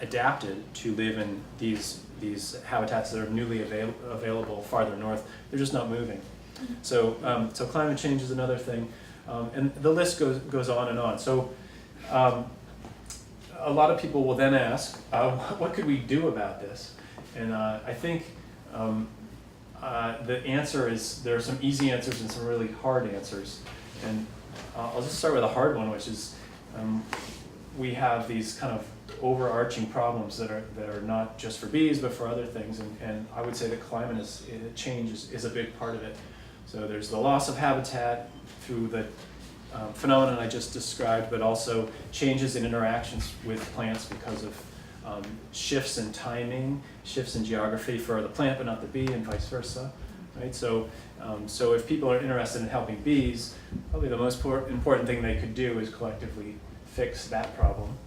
adapted to live in these habitats that are newly available farther north. They're just not moving. So climate change is another thing. And the list goes on and on. So a lot of people will then ask, what could we do about this? And I think the answer is, there are some easy answers and some really hard answers. And I'll just start with a hard one, which is we have these kind of overarching problems that are not just for bees, but for other things. And I would say that climate change is a big part of it. So there's the loss of habitat through the phenomenon I just described, but also changes in interactions with plants because of shifts in timing, shifts in geography for the plant but not the bee, and vice versa. Right? So if people are interested in helping bees, probably the most important thing they could do is collectively fix that problem.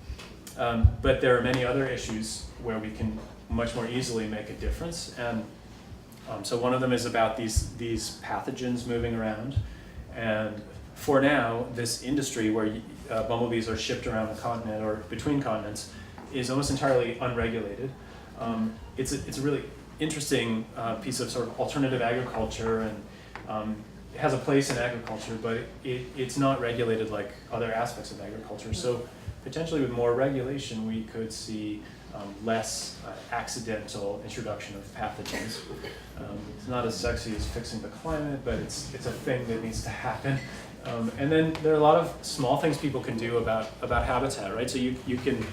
But there are many other issues where we can much more easily make a difference. And so one of them is about these pathogens moving around. And for now, this industry where bumblebees are shipped around the continent or between continents is almost entirely unregulated. It's a really interesting piece of sort of alternative agriculture, and it has a place in agriculture, but it's not regulated like other aspects of agriculture. So potentially with more regulation, we could see less accidental introduction of pathogens. It's not as sexy as fixing the climate, but it's a thing that needs to happen. And then there are a lot of small things people can do about habitat, right? So you can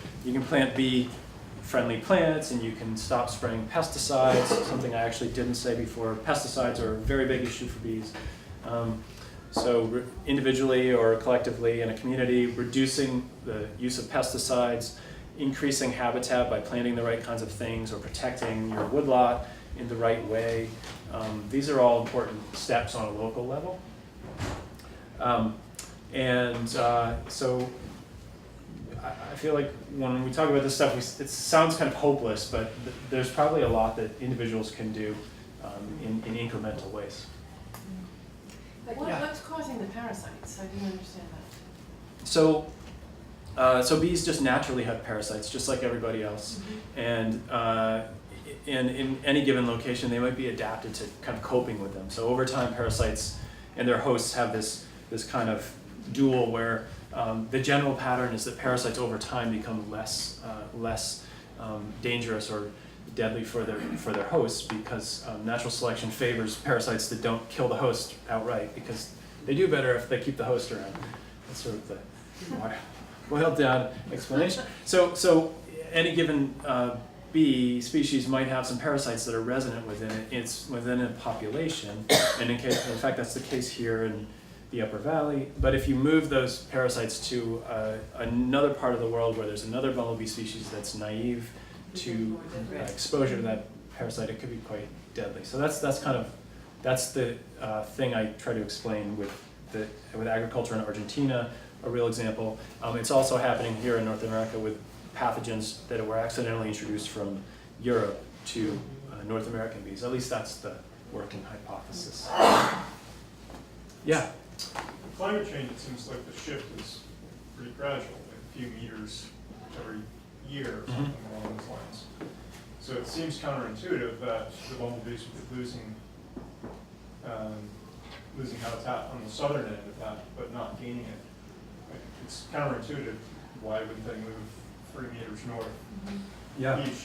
plant bee-friendly plants, and you can stop spraying pesticides, something I actually didn't say before. Pesticides are a very big issue for bees. So individually or collectively in a community, reducing the use of pesticides, increasing habitat by planting the right kinds of things, or protecting your woodlot in the right way. These are all important steps on a local level. So I feel like when we talk about this stuff, it sounds kind of hopeless, but there's probably a lot that individuals can do in incremental ways. What's causing the parasites? I didn't understand that. So bees just naturally have parasites, just like everybody else. And in any given location, they might be adapted to kind of coping with them. So over time, parasites and their hosts have this kind of duel where the general pattern is that parasites over time become less dangerous or deadly for their hosts, because natural selection favors parasites that don't kill the host outright, because they do better if they keep the host around. That's sort of the boiled down explanation. So any given bee species might have some parasites that are resident within a population, and in fact that's the case here in the Upper Valley. But if you move those parasites to another part of the world where there's another bumblebee species that's naive to exposure to that parasite, it could be quite deadly. So that's the thing I try to explain with agriculture in Argentina, a real example. It's also happening here in North America with pathogens that were accidentally introduced from Europe to North American bees. At least that's the working hypothesis. Yeah? Climate change, it seems like the shift is pretty gradual, like a few meters every year or something along those lines. So it seems counterintuitive that the bumblebees would be losing habitat on the southern end of that, but not gaining it. Like, it's counterintuitive. Why wouldn't they move 3 meters north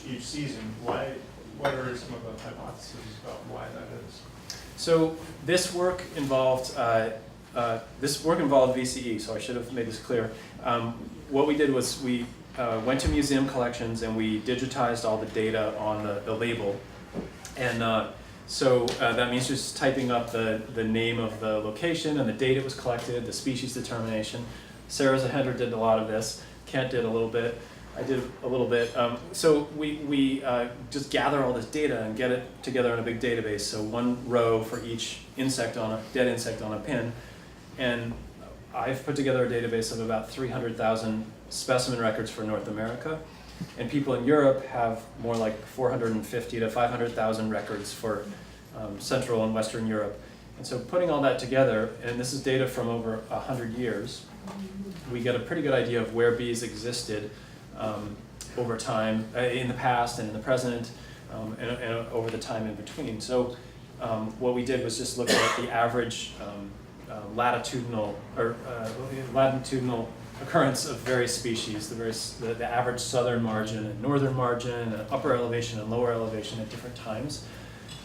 each season? What are some of the hypotheses about why that is? So this work involved VCE, so I should have made this clear. What we did was we went to museum collections and we digitized all the data on the label. And so that means just typing up the name of the location and the date it was collected, the species determination. Sarah Zahendra did a lot of this. Kent did a little bit. I did a little bit. So we just gather all this data and get it together in a big database. So one row for each dead insect on a pin. And I've put together a database of about 300,000 specimen records for North America. And people in Europe have more like 450 to 500,000 records for Central and Western Europe. And so putting all that together, and this is data from over 100 years, we get a pretty good idea of where bees existed over time, in the past and in the present, and over the time in between. So what we did was just look at the average latitudinal occurrence of various species, the average southern margin and northern margin, and upper elevation and lower elevation at different times.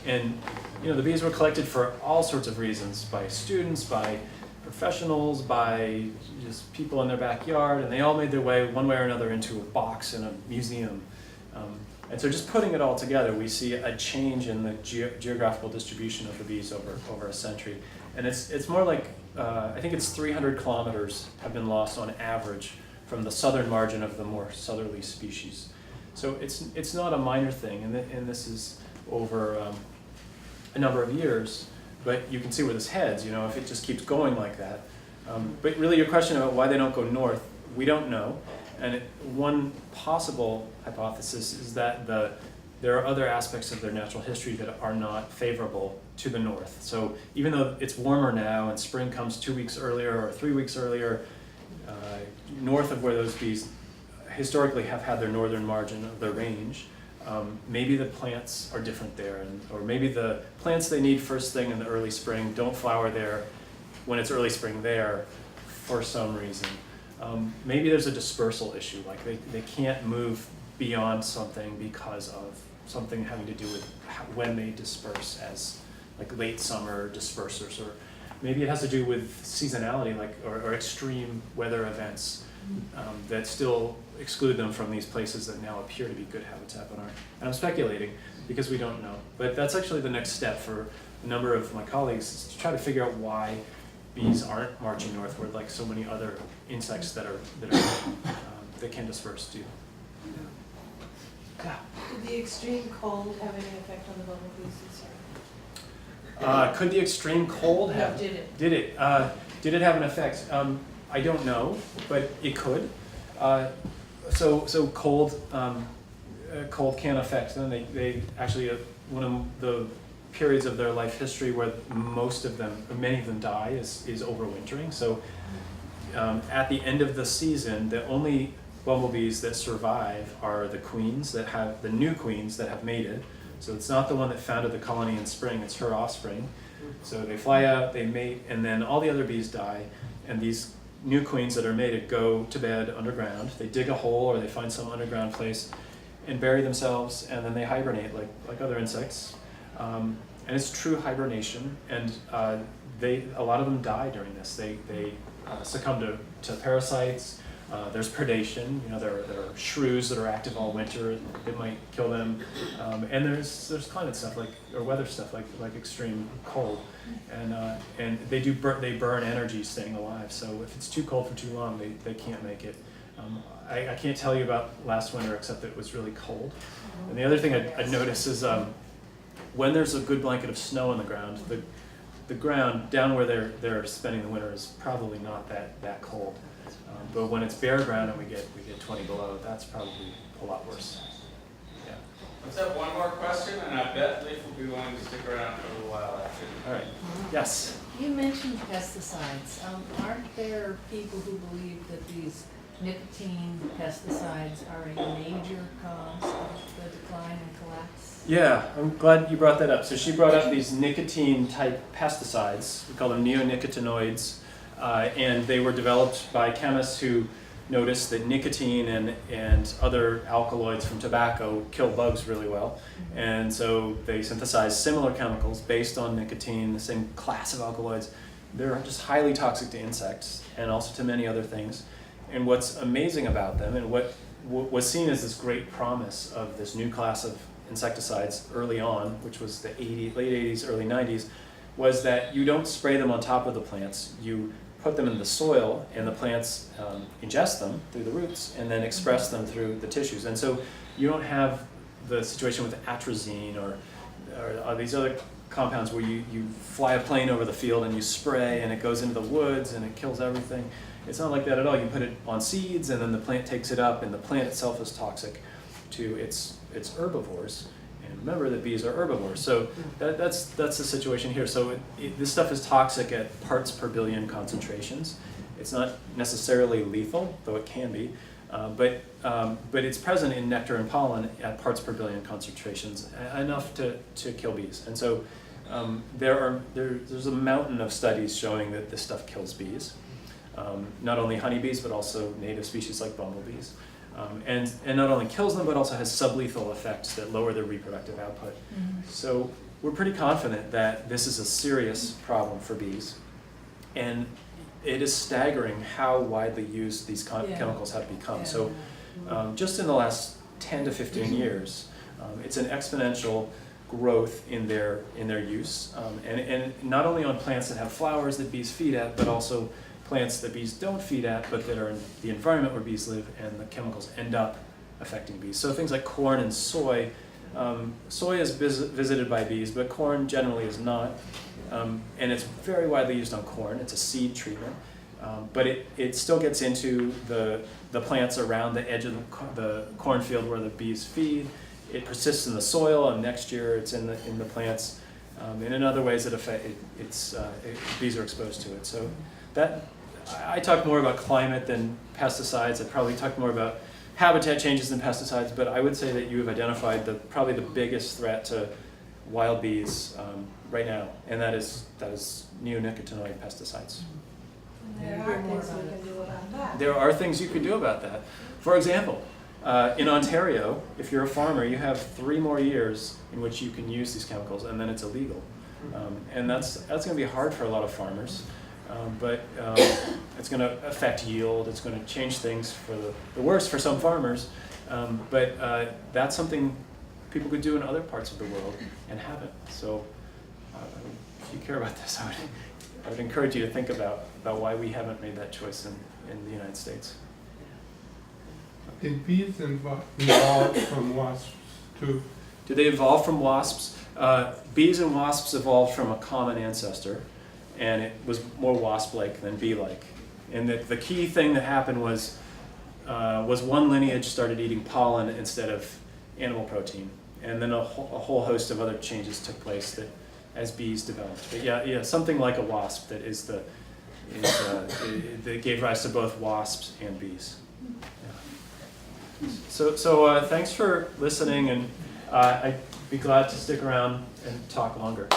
And the bees were collected for all sorts of reasons, by students, by professionals, by just people in their backyard, and they all made their way one way or another into a box in a museum. And so just putting it all together, we see a change in the geographical distribution of the bees over a century. And it's more like, I think it's 300 kilometers have been lost on average from the southern margin of the more southerly species. So it's not a minor thing, and this is over a number of years, but you can see where this heads, if it just keeps going like that. But really your question about why they don't go north, we don't know. And one possible hypothesis is that there are other aspects of their natural history that are not favorable to the north. So even though it's warmer now and spring comes 2 weeks earlier or 3 weeks earlier, north of where those bees historically have had their northern margin of their range, maybe the plants are different there, or maybe the plants they need first thing in the early spring don't flower there when it's early spring there for some reason. Maybe there's a dispersal issue, like they can't move beyond something because of something having to do with when they disperse, as like late summer dispersers, or maybe it has to do with seasonality, or extreme weather events that still exclude them from these places that now appear to be good habitat on Earth. And I'm speculating because we don't know, but that's actually the next step for a number of my colleagues, is to try to figure out why bees aren't marching northward like so many other insects that can disperse do. Yeah. Did the extreme cold have any effect on the bumblebees this year? Could the extreme cold have? No, did it? Did it have an effect? I don't know, but it could. So cold can affect them. They actually one of the periods of their life history where most of them, or many of them, die is overwintering. So at the end of the season, the only bumblebees that survive are the queens that have the new queens that have mated. So it's not the one that founded the colony in spring; it's her offspring. So they fly out, they mate, and then all the other bees die, and these new queens that are mated go to bed underground. They dig a hole or they find some underground place and bury themselves, and then they hibernate like other insects. And it's true hibernation, and a lot of them die during this. They succumb to parasites. There's predation. There are shrews that are active all winter that might kill them, and there's climate stuff or weather stuff like extreme cold, and they burn energy staying alive. So if it's too cold for too long, they can't make it. I can't tell you about last winter except that it was really cold. And the other thing I'd notice is when there's a good blanket of snow on the ground, the ground down where they're spending the winter is probably not that cold. But when it's bare ground and we get 20 below, that's probably a lot worse. Yeah. Let's have one more question, and I bet Leif will be willing to stick around for a little while after. All right. Yes. You mentioned pesticides. Aren't there people who believe that these nicotine pesticides are a major cause of the decline and collapse? Yeah, I'm glad you brought that up. So she brought up these nicotine-type pesticides. We call them neonicotinoids. And they were developed by chemists who noticed that nicotine and other alkaloids from tobacco kill bugs really well. And so they synthesized similar chemicals based on nicotine, the same class of alkaloids. They're just highly toxic to insects and also to many other things. And what's amazing about them, and what was seen as this great promise of this new class of insecticides early on, which was the late 80s, early 90s, was that you don't spray them on top of the plants. You put them in the soil, and the plants ingest them through the roots and then express them through the tissues. And so you don't have the situation with atrazine or these other compounds where you fly a plane over the field and you spray and it goes into the woods and it kills everything. It's not like that at all. You put it on seeds and then the plant takes it up, and the plant itself is toxic to its herbivores. And remember that bees are herbivores, so that's the situation here. So this stuff is toxic at parts per billion concentrations. It's not necessarily lethal, though it can be, but it's present in nectar and pollen at parts per billion concentrations, enough to kill bees. And so there's a mountain of studies showing that this stuff kills bees. not only honeybees, but also native species like bumblebees. And not only kills them, but also has sublethal effects that lower their reproductive output. So we're pretty confident that this is a serious problem for bees. And it is staggering how widely used these chemicals have become. So just in the last 10 to 15 years, it's an exponential growth in their use. And not only on plants that have flowers that bees feed at, but also plants that bees don't feed at, but that are in the environment where bees live, and the chemicals end up affecting bees. So things like corn and soy. Soy is visited by bees, but corn generally is not. And it's very widely used on corn. It's a seed treatment. But it still gets into the plants around the edge of the cornfield where the bees feed. It persists in the soil, and next year it's in the plants. And in other ways, bees are exposed to it. So I talk more about climate than pesticides. I probably talk more about habitat changes than pesticides, but I would say that you have identified probably the biggest threat to wild bees right now, and that is neonicotinoid pesticides. There are things we can do about that. There are things you can do about that. For example, in Ontario, if you're a farmer, you have 3 more years in which you can use these chemicals, and then it's illegal. And that's going to be hard for a lot of farmers. But it's going to affect yield. It's going to change things for the worse for some farmers. But that's something people could do in other parts of the world and haven't. So if you care about this, I would encourage you to think about why we haven't made that choice in the United States. Did bees evolve from wasps too? Did they evolve from wasps? Bees and wasps evolved from a common ancestor, and it was more wasp-like than bee-like. And the key thing that happened was one lineage started eating pollen instead of animal protein, and then a whole host of other changes took place as bees developed. But yeah, something like a wasp that that gave rise to both wasps and bees. Yeah. So thanks for listening, and I'd be glad to stick around and talk longer.